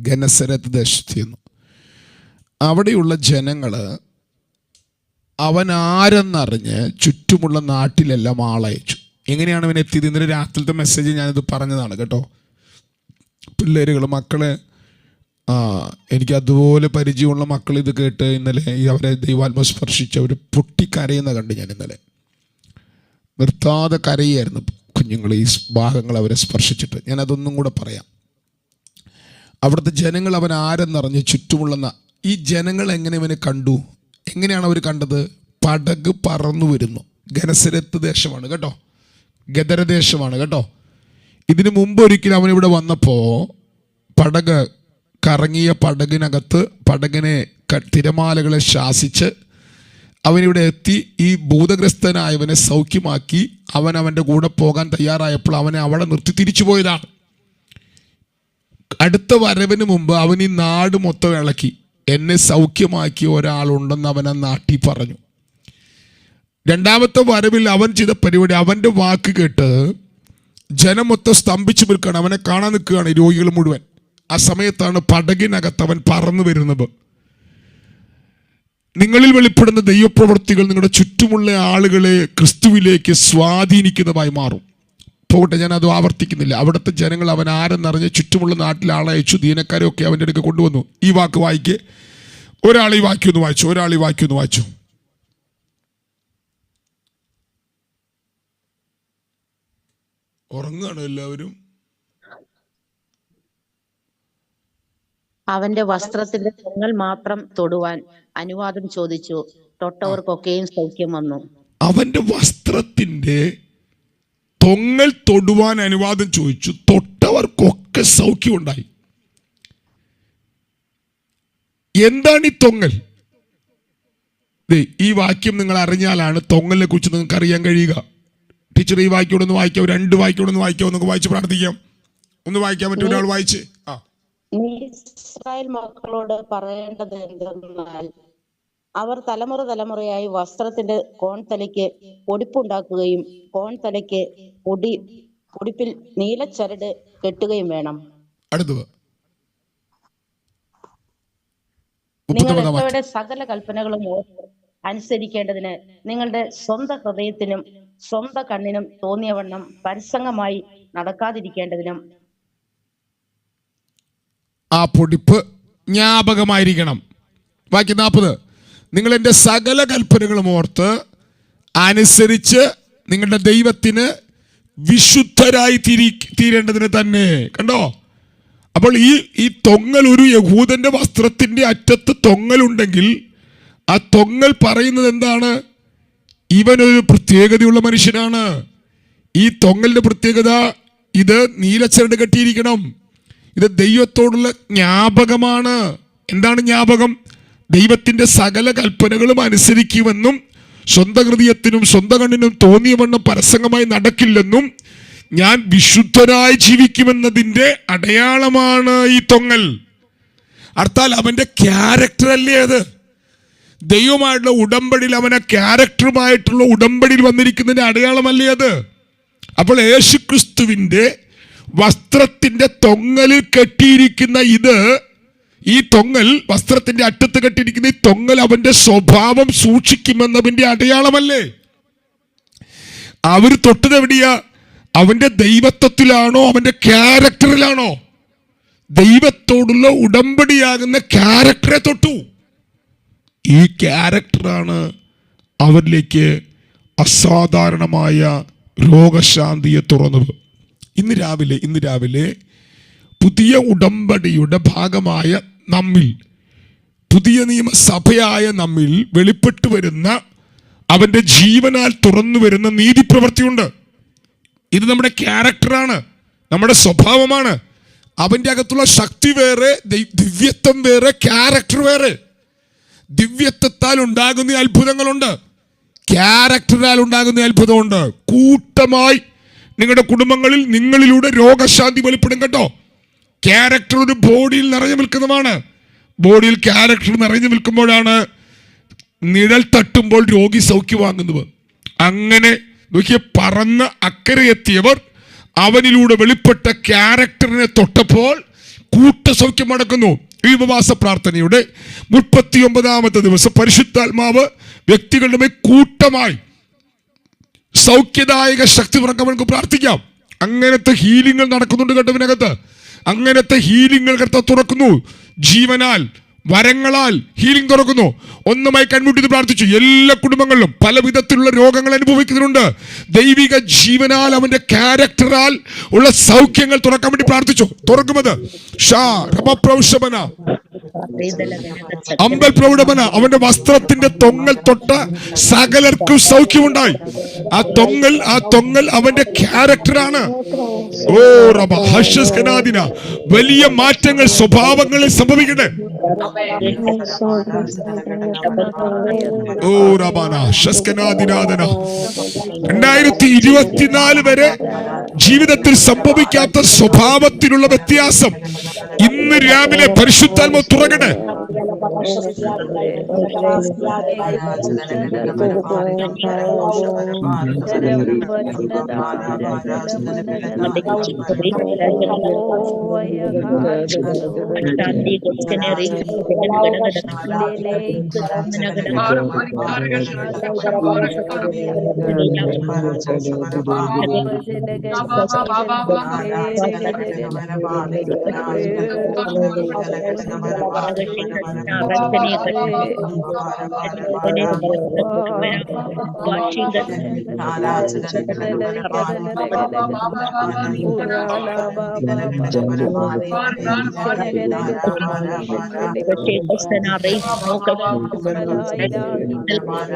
ഗനസരത്ത് ദേശത്ത് ചെന്നു. അവിടെയുള്ള ജനങ്ങള് അവൻ ആരെന്നറിഞ്ഞ് ചുറ്റുമുള്ള നാട്ടിലെല്ലാം ആളയച്ചു. എങ്ങനെയാണ് അവൻ എത്തിയത്? ഇന്നലെ രാത്രിയിലത്തെ മെസ്സേജ് ഞാനിത് പറഞ്ഞതാണ് കേട്ടോ. പിള്ളേരുകൾ, മക്കള്, എനിക്ക് അതുപോലെ പരിചയമുള്ള മക്കൾ ഇത് കേട്ട് ഇന്നലെ അവരെ ദൈവാത്മ സ്പർശിച്ച് അവർ പൊട്ടിക്കരയുന്ന കണ്ട് ഞാൻ ഇന്നലെ. നിർത്താതെ കരയായിരുന്നു കുഞ്ഞുങ്ങൾ, ഈ ഭാഗങ്ങൾ അവരെ സ്പർശിച്ചിട്ട്. ഞാൻ അതൊന്നും കൂടെ പറയാം. അവിടുത്തെ ജനങ്ങൾ അവൻ ആരെന്നറിഞ്ഞ് ചുറ്റുമുള്ള ഈ ജനങ്ങൾ എങ്ങനെ ഇവനെ കണ്ടു? എങ്ങനെയാണ് അവർ കണ്ടത്? പടക് പറന്നു വരുന്നു. ഗനസരത്ത് ദേശമാണ് കേട്ടോ, ഗദരദേശമാണ് കേട്ടോ. ഇതിനു മുമ്പ് ഒരിക്കലും അവനിവിടെ വന്നപ്പോൾ പടക് കറങ്ങിയ പടകിനകത്ത് പടകിനെ തിരമാലകളെ ശാസിച്ച് അവനിവിടെ എത്തി ഈ ഭൂതഗ്രസ്തനായവനെ സൗഖ്യമാക്കി അവൻ അവൻ്റെ കൂടെ പോകാൻ തയ്യാറായപ്പോൾ അവനെ അവിടെ നിർത്തി തിരിച്ചു പോയതാണ്. അടുത്ത വരവിന് മുമ്പ് അവൻ ഈ നാട് മൊത്തം ഇളക്കി. എന്നെ സൗഖ്യമാക്കിയ ഒരാളുണ്ടെന്ന് അവൻ ആ നാട്ടിൽ പറഞ്ഞു. രണ്ടാമത്തെ വരവിൽ അവൻ ചെയ്ത പരിപാടി, അവൻ്റെ വാക്ക് കേട്ട് ജനം മൊത്തം സ്തംഭിച്ചു നിൽക്കുകയാണ്. അവനെ കാണാൻ നിൽക്കുകയാണ് രോഗികൾ മുഴുവൻ. ആ സമയത്താണ് പടകിനകത്ത് അവൻ പറന്നു വരുന്നത്. നിങ്ങളിൽ വെളിപ്പെടുന്ന ദൈവപ്രവൃത്തികൾ നിങ്ങളുടെ ചുറ്റുമുള്ള ആളുകളെ ക്രിസ്തുവിലേക്ക് സ്വാധീനിക്കുന്നതായി മാറും. പോകട്ടെ, ഞാൻ അത് ആവർത്തിക്കുന്നില്ല. അവിടുത്തെ ജനങ്ങൾ അവൻ ആരെന്നറിഞ്ഞ് ചുറ്റുമുള്ള നാട്ടിൽ ആളയച്ചു. ദീനക്കാരെയൊക്കെ അവൻ്റെ അടുക്ക് കൊണ്ടുവന്നു. ഈ വാക്ക് വായിക്ക്. ഒരാൾ ഈ വാക്യം ഒന്ന് വായിച്ചു. ഉറങ്ങാണ് എല്ലാവരും. അവന്റെ വസ്ത്രത്തിന്റെ തൊങ്ങൽ മാത്രം തൊടുവാൻ അനുവാദം ചോദിച്ചു. തൊട്ടവർക്കൊക്കെയും സൗഖ്യം വന്നു. അവന്റെ വസ്ത്രത്തിന്റെ തൊങ്ങൽ തൊടുവാൻ അനുവാദം ചോദിച്ചു. തൊട്ടവർക്കൊക്കെ സൗഖ്യം ഉണ്ടായി. എന്താണ് ഈ തൊങ്ങൽ? ഈ വാക്യം നിങ്ങൾ അറിഞ്ഞാലാണ് തൊങ്ങലിനെ കുറിച്ച് നിങ്ങൾക്ക് അറിയാൻ കഴിയുക. ടീച്ചർ ഈ വാക്യോടൊന്ന് വായിക്കാം, 2 വാക്യോടൊന്ന് വായിക്കാം, നമുക്ക് വായിച്ച് പ്രാർത്ഥിക്കാം. ഒന്ന് വായിക്കാൻ പറ്റും? ഒരാൾ വായിച്ച്. ഇസ്രായേൽ മക്കളോട് പറയേണ്ടത് എന്തെന്നാൽ, അവർ തലമുറയായി വസ്ത്രത്തിന്റെ കോൺതലയ്ക്ക് പൊടിപ്പുണ്ടാക്കുകയും കോൺതലയ്ക്ക് പൊടിപ്പിൽ നീലച്ചരട് കെട്ടുകയും വേണം. അടുത്തത്, നിങ്ങൾ യഹോവയുടെ സകല കൽപ്പനകളും അനുസരിക്കേണ്ടതിന് നിങ്ങളുടെ സ്വന്തം ഹൃദയത്തിനും സ്വന്തം കണ്ണിനും തോന്നിയവണ്ണം പരസംഗമായി നടക്കാതിരിക്കേണ്ടതിനും ആ പൊടിപ്പ് ജ്ഞാപകമായിരിക്കണം. ബാക്കി 40. നിങ്ങൾ എൻ്റെ സകല കൽപ്പനകളും ഓർത്ത് അനുസരിച്ച് നിങ്ങളുടെ ദൈവത്തിന് വിശുദ്ധരായി തീരേണ്ടതിന് തന്നെ. കണ്ടോ? അപ്പോൾ ഈ തൊങ്ങൽ, ഒരു യഹൂദന്റെ വസ്ത്രത്തിന്റെ അറ്റത്ത് തൊങ്ങലുണ്ടെങ്കിൽ ആ തൊങ്ങൽ പറയുന്നത് എന്താണ്? ഇവനൊരു പ്രത്യേകതയുള്ള മനുഷ്യനാണ്. ഈ തൊങ്ങലിന്റെ പ്രത്യേകത, ഇത് നീലച്ചരട് കെട്ടിയിരിക്കണം. ഇത് ദൈവത്തോടുള്ള ജ്ഞാപകമാണ്. എന്താണ് ജ്ഞാപകം? ദൈവത്തിന്റെ സകല കൽപ്പനകളും അനുസരിക്കുമെന്നും സ്വന്തം ഹൃദയത്തിനും സ്വന്തം കണ്ണിനും തോന്നിയവണ്ണം പരസംഗമായി നടക്കില്ലെന്നും ഞാൻ വിശുദ്ധരായി ജീവിക്കുമെന്നതിന്റെ അടയാളമാണ് ഈ തൊങ്ങൽ. അർത്ഥാൽ അവന്റെ ക്യാരക്ടർ അല്ലേ അത്? ദൈവമായിട്ടുള്ള ഉടമ്പടിയിൽ അവനെ ക്യാരക്ടറുമായിട്ടുള്ള ഉടമ്പടിയിൽ വന്നിരിക്കുന്നതിന്റെ അടയാളമല്ലേ അത്? അപ്പോൾ യേശുക്രിസ്തുവിന്റെ വസ്ത്രത്തിന്റെ തൊങ്ങലിൽ കെട്ടിയിരിക്കുന്ന ഈ തൊങ്ങൽ, വസ്ത്രത്തിന്റെ അറ്റത്ത് കെട്ടിയിരിക്കുന്ന ഈ തൊങ്ങൽ അവന്റെ സ്വഭാവം സൂക്ഷിക്കുമെന്നതിന്റെ അടയാളമല്ലേ? അവർ തൊട്ടത് എവിടെയാ? അവന്റെ ദൈവത്വത്തിലാണോ അവന്റെ ക്യാരക്ടറിലാണോ? ദൈവത്തോടുള്ള ഉടമ്പടിയാകുന്ന ക്യാരക്ടറെ തൊട്ടു. ഈ ക്യാരക്ടറാണ് അവരിലേക്ക് അസാധാരണമായ രോഗശാന്തിയെ തുറന്നത്. ഇന്ന് രാവിലെ പുതിയ ഉടമ്പടിയുടെ ഭാഗമായ നമ്മിൽ, പുതിയ നിയമസഭയായ നമ്മിൽ വെളിപ്പെട്ടു വരുന്ന അവന്റെ ജീവനാൽ തുറന്നു വരുന്ന നീതിപ്രവൃത്തിയുണ്ട്. ഇത് നമ്മുടെ ക്യാരക്ടറാണ്, നമ്മുടെ സ്വഭാവമാണ്. അവന്റെ അകത്തുള്ള ശക്തി വേറെ, ദിവ്യത്വം വേറെ, ക്യാരക്ടർ വേറെ. ദിവ്യത്വത്താൽ ഉണ്ടാകുന്ന അത്ഭുതങ്ങളുണ്ട്, ക്യാരക്ടറാൽ ഉണ്ടാകുന്ന അത്ഭുതമുണ്ട്. കൂട്ടമായി നിങ്ങളുടെ കുടുംബങ്ങളിൽ നിങ്ങളിലൂടെ രോഗശാന്തി വെളിപ്പെടും കേട്ടോ. ക്യാരക്ടർ ഒരു ബോഡിയിൽ നിറഞ്ഞു നിൽക്കുന്നതാണ്. ബോഡിയിൽ ക്യാരക്ടർ നിറഞ്ഞു നിൽക്കുമ്പോഴാണ് നിഴൽ തട്ടുമ്പോൾ രോഗി സൗഖ്യമാകുന്നത്. അങ്ങനെ നോക്കിയ പറന്ന് അക്കരെ എത്തിയവർ അവനിലൂടെ വെളിപ്പെട്ട ക്യാരക്ടറിനെ തൊട്ടപ്പോൾ കൂട്ടസൗഖ്യം നടക്കുന്നു. ഈ ഉപവാസ പ്രാർത്ഥനയുടെ 39ാമത്തെ ദിവസം പരിശുദ്ധാത്മാവ് വ്യക്തികളുടെ മേൽ കൂട്ടമായി സൗഖ്യദായക ശക്തി തുറക്കാൻ നമുക്ക് പ്രാർത്ഥിക്കാം. അങ്ങനത്തെ ഹീലിംഗ് നടക്കുന്നുണ്ട് കേട്ടതിനകത്ത്. അങ്ങനത്തെ ഹീലിംഗ് കർത്താവ് തുറക്കുന്നു. ജീവനാൽ, വരങ്ങളാൽ ഹീലിംഗ് തുറക്കുന്നു. ഒന്നുമായി കൺമുട്ടി പ്രാർത്ഥിച്ചു. എല്ലാ കുടുംബങ്ങളിലും പല വിധത്തിലുള്ള രോഗങ്ങൾ അനുഭവിക്കുന്നുണ്ട്. ദൈവിക ജീവനാൽ, അവന്റെ ക്യാരക്ടറാൽ ഉള്ള സൗഖ്യങ്ങൾ തുറക്കാൻ വേണ്ടി പ്രാർത്ഥിച്ചു. തുറക്കുമത് അമ്പൽ പ്രൗഢമന അവന്റെ വസ്ത്രത്തിന്റെ തൊങ്ങൽ തൊട്ട സകലർക്കും സൗഖ്യമുണ്ടായി. ആ തൊങ്ങൽ അവന്റെ ക്യാരക്ടറാണ്. ഓ റബ ഹർഷസ്കനാദിന, വലിയ മാറ്റങ്ങൾ സ്വഭാവങ്ങളിൽ സംഭവിക്കട്ടെ. ഓ റബാന ശസ്കനാദിനാദന. 2024 വരെ ജീവിതത്തിൽ സംഭവിക്കാത്ത സ്വഭാവത്തിലുള്ള വ്യത്യാസം ഇന്ന് രാവിലെ പരിശുദ്ധാത്മാവ് തുറക്കട്ടെ.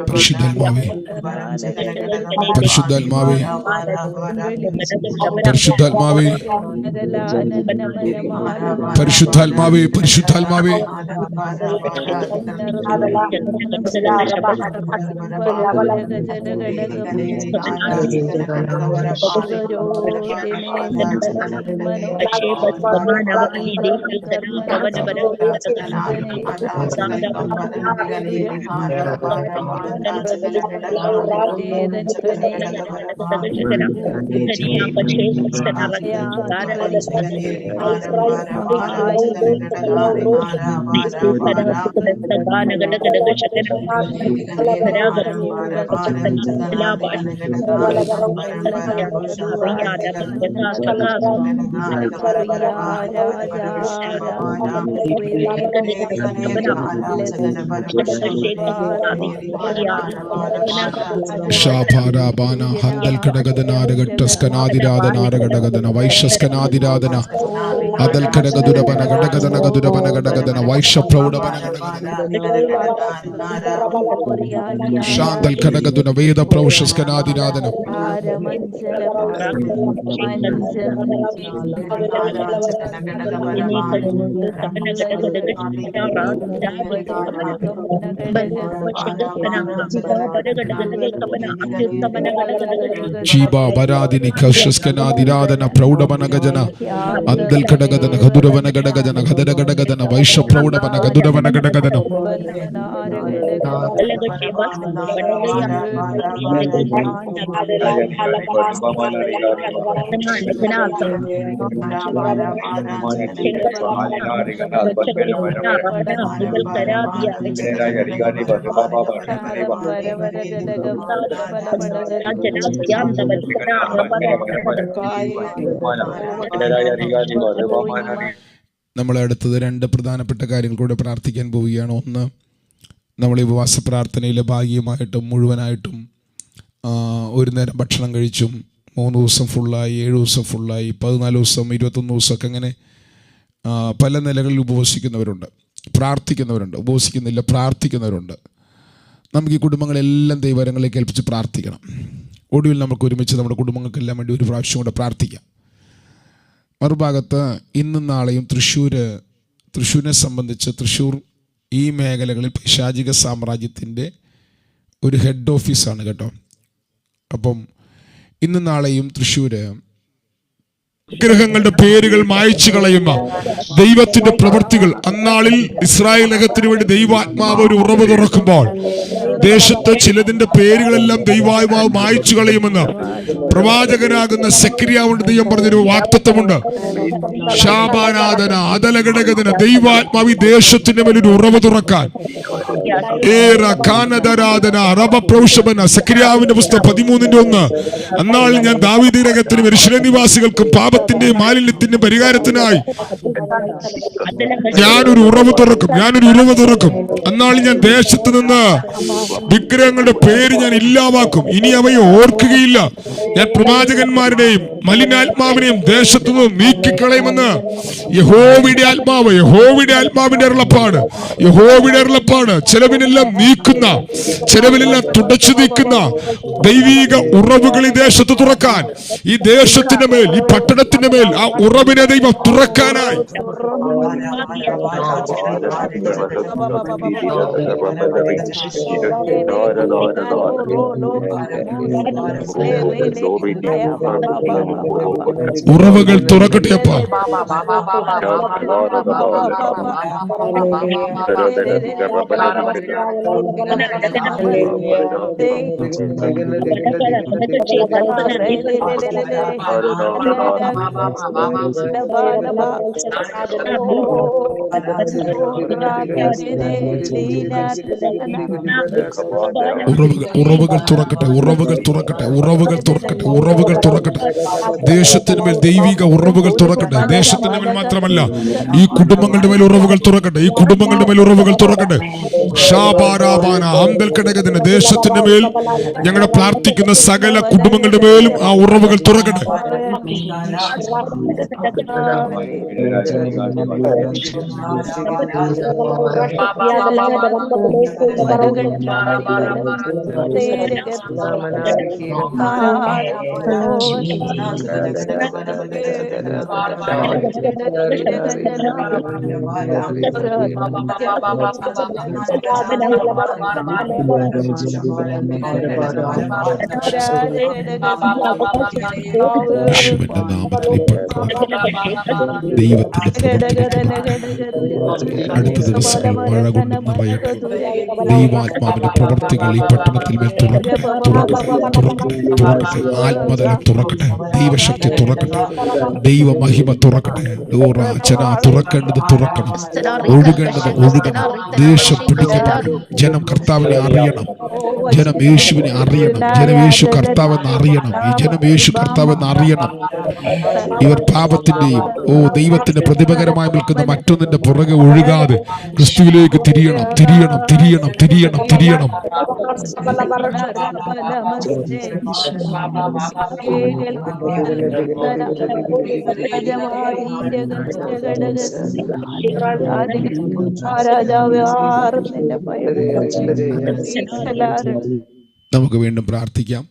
പരിശുദ്ധാത്മാവേ, പരിശുദ്ധാത്മാവേ, പരിശുദ്ധാത്മാവേ, പരിശുദ്ധാത്മാവേ, ഷാഭാരാബാന ഹന്തൽ ഘടകദനാരഘട്ടസ്കനാദിരാധനാരഘടകദന വൈശ്യസ്കനാദിരാധന അതൽ ഘടകദുരബന ഘടകദന ഗദുരബന ഘടകദന വൈശ്യപ്രൗഢബന ശാന്തൽ ഘടകദുന വേദ പ്രൗഷസ്കനാദിരാധന ജീവ വരാദിനി കർഷസ്കനാദിരാധന പ്രൗഢബന ഗജന അന്തൽ ഘടകദന ഘദുരവന ഘടകദന ഘദര ഘടകദന വൈശ്യപ്രൗഢബന ഗദുരവന ഘടകദന നമ്മളെ അടുത്തത് 2 പ്രധാനപ്പെട്ട കാര്യങ്ങൾ കൂടെ പ്രാർത്ഥിക്കാൻ പോവുകയാണ്. ഒന്ന്, നമ്മൾ ഈ ഉപവാസ പ്രാർത്ഥനയിൽ ഭാഗികമായിട്ടും മുഴുവനായിട്ടും ഒരു നേരം ഭക്ഷണം കഴിച്ചും 3 ദിവസം ഫുള്ളായി, 7 ദിവസം ഫുള്ളായി, 14 ദിവസം, 21 ദിവസമൊക്കെ അങ്ങനെ പല നിലകളിൽ ഉപവസിക്കുന്നവരുണ്ട്, പ്രാർത്ഥിക്കുന്നവരുണ്ട്. ഉപവസിക്കുന്നില്ല, പ്രാർത്ഥിക്കുന്നവരുണ്ട്. നമുക്ക് ഈ കുടുംബങ്ങളെല്ലാം ദൈവകരങ്ങളിലേക്ക് ഏൽപ്പിച്ച് പ്രാർത്ഥിക്കണം. ഒടുവിൽ നമുക്ക് ഒരുമിച്ച് നമ്മുടെ കുടുംബങ്ങൾക്കെല്ലാം വേണ്ടി ഒരു പ്രാവശ്യം കൂടെ പ്രാർത്ഥിക്കാം. മറുഭാഗത്ത് ഇന്നും നാളെയും തൃശ്ശൂരിനെ സംബന്ധിച്ച് തൃശ്ശൂർ ഈ മേഖലകളിൽ പൈശാചിക സാമ്രാജ്യത്തിൻ്റെ ഒരു ഹെഡ് ഓഫീസാണ് കേട്ടോ. അപ്പം ഇന്നും നാളെയും തൃശ്ശൂര് വിഗ്രഹങ്ങളുടെ പേരുകൾ മായ്ച്ചു കളയുന്ന ദൈവത്തിന്റെ പ്രവൃത്തികൾ, അന്നാളിൽ ഇസ്രായേൽ നഗരത്തിന് വേണ്ടി ദൈവാത്മാവ് ഒരു ഉറവ് തുറക്കുമ്പോൾ ദേശത്ത് ചിലതിന്റെ പേരുകളെല്ലാം ദൈവാത്മാവ് മായ്ച്ചു കളയുമെന്ന് പ്രവാചകനാകുന്ന സെക്കരിയാവുണ്ട് ദൈവം പറഞ്ഞൊരു വാക്തത്വമുണ്ട്. ശാപാനാദന അതലഘടകന ദൈവാത്മാവ് ഈ ദേശത്തിന്റെ മേലൊരു ഉറവ് തുറക്കാൻ സെക്കരിയാവിന്റെ പുസ്തകം 13:1. അന്നാളിൽ ഞാൻ ദാവീദ് നഗരത്തിനും യെരൂശലേം നിവാസികൾക്കും പാപത്തിന്റെയും മാലിന്യത്തിന്റെയും പരിഹാരത്തിനായി ഞാനൊരു ഉറവ് തുറക്കും. അന്നാളിൽ ഞാൻ ദേശത്ത് നിന്ന് വിഗ്രഹങ്ങളുടെ പേര് ഞാൻ ഇല്ലാവാക്കും, ഇനി അവയെ ഓർക്കുകയില്ല. ഞാൻ പ്രവാചകന്മാരുടെയും മലിനാത്മാവിനെയും ദേശത്തു നിന്നും നീക്കിക്കളയുമെന്ന് യഹോവയുടെ ആത്മാവിന്റെ അരുളപ്പാട്. ചെലവിനെല്ലാം നീക്കുന്ന, ചെലവിനെല്ലാം തുടച്ചു നീക്കുന്ന ദൈവീക ഉറവുകൾ ഈ ദേശത്ത് തുറക്കാൻ, ഈ ദേശത്തിന്റെ മേൽ, ഈ പട്ടണത്തിന്റെ മേൽ ആ ഉറവിനെ ദൈവം തുറക്കാനായി ഉറവുകൾ തുറക്കട്ടെ അപ്പാ. ഉറവുകൾ തുറക്കട്ടെ. ദേശത്തിന് മേൽ ദൈവിക ഉറവുകൾ തുറക്കട്ടെ. ദേശത്തിന്റെ മേൽ മാത്രമല്ല, ഈ കുടുംബങ്ങളുടെ മേൽ ഉറവുകൾ തുറക്കട്ടെ. ഷാബാരാബാന അന്തൽ കടകത്തിന് ദേശത്തിന്റെ മേൽ ഞങ്ങളെ പ്രാർത്ഥിക്കുന്ന സകല കുടുംബങ്ങളുടെ മേലും ആ ഉറവുകൾ തുറക്കട്ടെ. ദൈവത്തിന്റെ അടുത്ത ദിവസങ്ങൾ മഴ കൊണ്ട് നിറയട്ടെ. ദൈവാത്മാവിന്റെ പ്രവർത്തികൾ ഈ പട്ടണത്തിൽ മേൽ തുറക്കട്ടെ. ആത്മതലം തുറക്കട്ടെ. ദൈവശക്തി തുറക്കട്ടെ. ദൈവ മഹിമ തുറക്കട്ടെ. തുറക്കേണ്ടത് തുറക്കണം, ഒഴുകണം. ദേശം പിടിക്കപ്പെടണം. ജനം കർത്താവിനെ അറിയണം. ജനം യേശുവിനെ അറിയണം. ജനം യേശു കർത്താവെന്ന് അറിയണം. ഇവർ പാപത്തിന്റെയും ദൈവത്തിന്റെ പ്രതിപകരമായി നിൽക്കുന്ന മറ്റൊന്നിന്റെ പുറകെ ഒഴുകാതെ ക്രിസ്തുവിലേക്ക് തിരിയണം. നമുക്ക് വീണ്ടും പ്രാർത്ഥിക്കാം.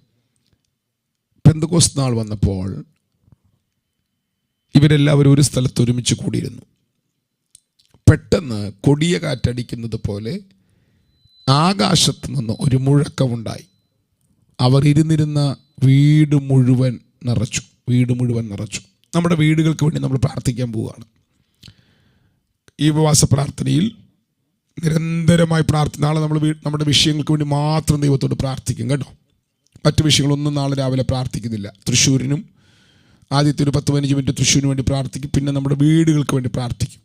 പെന്തക്കോസ്ത് നാൾ വന്നപ്പോൾ ഇവരെല്ലാവരും ഒരു സ്ഥലത്ത് ഒരുമിച്ച് കൂടിയിരുന്നു. പെട്ടെന്ന് കൊടിയ കാറ്റടിക്കുന്നത് പോലെ ആകാശത്ത് നിന്ന് ഒരു മുഴക്കമുണ്ടായി. അവർ ഇരുന്നിരുന്ന വീട് മുഴുവൻ നിറച്ചു. നമ്മുടെ വീടുകൾക്ക് വേണ്ടി നമ്മൾ പ്രാർത്ഥിക്കാൻ പോവുകയാണ്. ഈ ഉപവാസ പ്രാർത്ഥനയിൽ നിരന്തരമായി നാളെ നമ്മൾ നമ്മുടെ വിഷയങ്ങൾക്ക് വേണ്ടി മാത്രം ദൈവത്തോട് പ്രാർത്ഥിക്കും കേട്ടോ. മറ്റു വിഷയങ്ങളൊന്നും നാളെ രാവിലെ പ്രാർത്ഥിക്കുന്നില്ല. തൃശ്ശൂരിനും ആദ്യത്തെ ഒരു 10-15 മിനിറ്റ് തൃശ്ശൂരിന് വേണ്ടി പ്രാർത്ഥിക്കും. പിന്നെ നമ്മുടെ വീടുകൾക്ക് വേണ്ടി പ്രാർത്ഥിക്കും.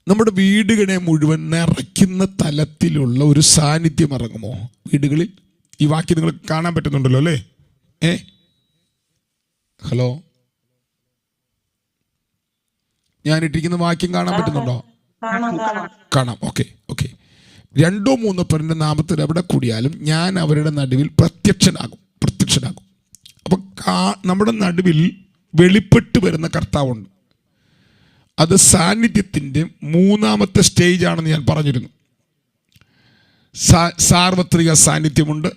നമ്മുടെ വീടുകളെ മുഴുവൻ നിറയ്ക്കുന്ന തലത്തിലുള്ള ഒരു സാന്നിധ്യം ഇറങ്ങുമോ വീടുകളിൽ? ഈ വാക്യം നിങ്ങൾ കാണാൻ പറ്റുന്നുണ്ടല്ലോ അല്ലേ? ഹലോ, ഞാനിട്ടിരിക്കുന്ന വാക്യം കാണാൻ പറ്റുന്നുണ്ടോ? കാണാം. ഓക്കെ. 2-3 പേരുടെ നാമത്തിൽ എവിടെ കൂടിയാലും ഞാൻ അവരുടെ നടുവിൽ പ്രത്യക്ഷനാകും. അപ്പം നമ്മുടെ നടുവിൽ വെളിപ്പെട്ട് വരുന്ന കർത്താവുണ്ട്. അത് സാന്നിധ്യത്തിൻ്റെ മൂന്നാമത്തെ സ്റ്റേജ് ആണെന്ന് ഞാൻ പറഞ്ഞിരുന്നു. സാർവത്രിക സാന്നിധ്യമുണ്ട്,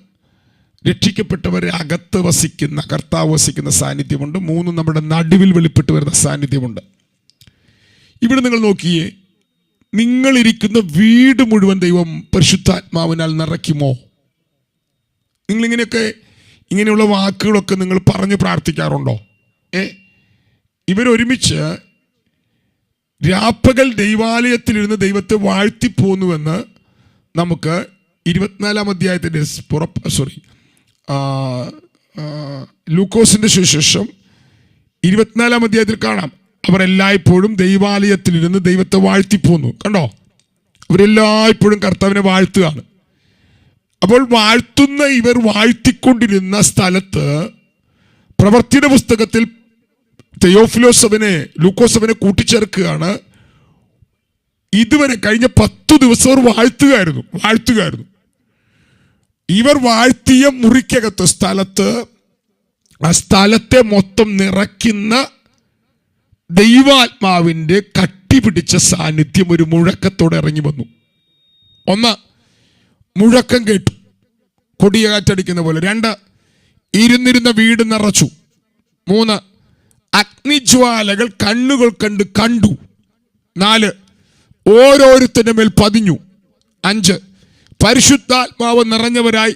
രക്ഷിക്കപ്പെട്ടവരെ അകത്ത് വസിക്കുന്ന കർത്താവ് വസിക്കുന്ന സാന്നിധ്യമുണ്ട്, മൂന്നും നമ്മുടെ നടുവിൽ വെളിപ്പെട്ട് വരുന്ന സാന്നിധ്യമുണ്ട്. ഇവിടെ നിങ്ങൾ നോക്കിയേ, നിങ്ങളിരിക്കുന്ന വീട് മുഴുവൻ ദൈവം പരിശുദ്ധാത്മാവിനാൽ നിറയ്ക്കുമോ? ഇങ്ങനെയുള്ള വാക്കുകളൊക്കെ നിങ്ങൾ പറഞ്ഞ് പ്രാർത്ഥിക്കാറുണ്ടോ? ഇവരൊരുമിച്ച് രാപ്പകൽ ദൈവാലയത്തിലിരുന്ന് ദൈവത്തെ വാഴ്ത്തിപ്പോന്നുവെന്ന് നമുക്ക് 24-ാം അധ്യായത്തിൻ്റെ ലൂക്കോസിന്റെ സുവിശേഷം 24-ാം അധ്യായത്തിൽ കാണാം. അവർ എല്ലായ്പ്പോഴും ദൈവാലയത്തിലിരുന്ന് ദൈവത്തെ വാഴ്ത്തിപ്പോന്നു. കണ്ടോ? അവരെല്ലായ്പ്പോഴും കർത്താവിനെ വാഴ്ത്തുകയാണ്. അപ്പോൾ ഇവർ വാഴ്ത്തിക്കൊണ്ടിരുന്ന സ്ഥലത്ത് പ്രവൃത്തിയുടെ പുസ്തകത്തിൽ ലൂക്കോസ് അവനെ കൂട്ടിച്ചേർക്കുകയാണ്. ഇതുവരെ കഴിഞ്ഞ 10 ദിവസം അവർ വാഴ്ത്തുകയായിരുന്നു. ഇവർ വാഴ്ത്തിയ മുറിക്കകത്ത് ആ സ്ഥലത്തെ മൊത്തം നിറയ്ക്കുന്ന ദൈവാത്മാവിൻ്റെ കട്ടിപിടിച്ച സാന്നിധ്യം ഒരു മുഴക്കത്തോടെ ഇറങ്ങി വന്നു. ഒന്ന്, മുഴക്കം കേട്ടു, കൊടിയ കാറ്റടിക്കുന്ന പോലെ. 2, ഇരുന്നിരുന്ന വീട് നിറച്ചു. 3, അഗ്നിജ്വാലകൾ കണ്ണുകൾ കണ്ടു. 4, ഓരോരുത്തരുടെ മേൽ പതിഞ്ഞു. 5, പരിശുദ്ധാത്മാവ് നിറഞ്ഞവരായി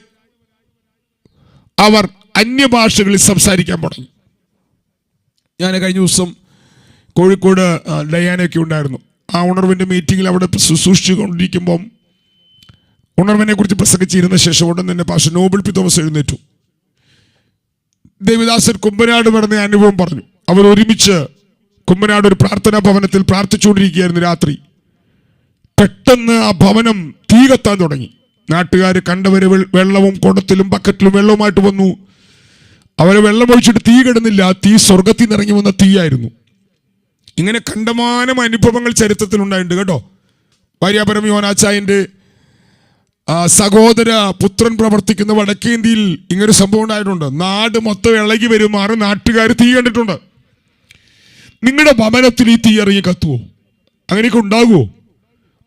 അവർ അന്യഭാഷകളിൽ സംസാരിക്കാൻ തുടങ്ങി. ഞാൻ കഴിഞ്ഞ ദിവസം കോഴിക്കോട് ഡയാനയൊക്കെ ഉണ്ടായിരുന്നു. ആ ഉണർവിൻ്റെ മീറ്റിങ്ങിൽ അവിടെ ശുശ്രൂഷിച്ചുകൊണ്ടിരിക്കുമ്പം ഉണർവിനെ കുറിച്ച് പ്രസംഗിച്ചിരുന്ന ശേഷം ഉടൻ തന്നെ പാസ്റ്റർ നോബിൾ പി തോമസ് എഴുന്നേറ്റു. ദേവദാസൻ കുമ്പനാട് നടന്ന അനുഭവം പറഞ്ഞു. അവർ ഒരുമിച്ച് കുമ്പനാട് ഒരു പ്രാർത്ഥനാ ഭവനത്തിൽ പ്രാർത്ഥിച്ചുകൊണ്ടിരിക്കുകയായിരുന്നു. രാത്രി പെട്ടെന്ന് ആ ഭവനം തീ കത്താൻ തുടങ്ങി. നാട്ടുകാർ കണ്ടവര് വെള്ളവും കുടത്തിലും ബക്കറ്റിലും വെള്ളവുമായിട്ട് വന്നു. അവരെ വെള്ളം ഒഴിച്ചിട്ട് തീ കിടന്നില്ല. തീ സ്വർഗത്തിൽ നിന്ന് ഇറങ്ങി വന്ന തീയായിരുന്നു. ഇങ്ങനെ കണ്ടമാനം അനുഭവങ്ങൾ ചരിത്രത്തിൽ ഉണ്ടായിട്ടുണ്ട് കേട്ടോ. ഭാര്യാപരം യോനാച്ചായൻ്റെ സഹോദര പുത്രൻ പ്രവർത്തിക്കുന്ന വടക്കേന്ത്യയിൽ ഇങ്ങനൊരു സംഭവം ഉണ്ടായിട്ടുണ്ട്. നാട് മൊത്തം ഇളകി വരുമാറ് നാട്ടുകാർ തീ കണ്ടിട്ടുണ്ട്. നിങ്ങളുടെ ഭവനത്തിൽ ഈ തീ ഇറങ്ങി കത്തുവോ? അങ്ങനെയൊക്കെ ഉണ്ടാകുമോ?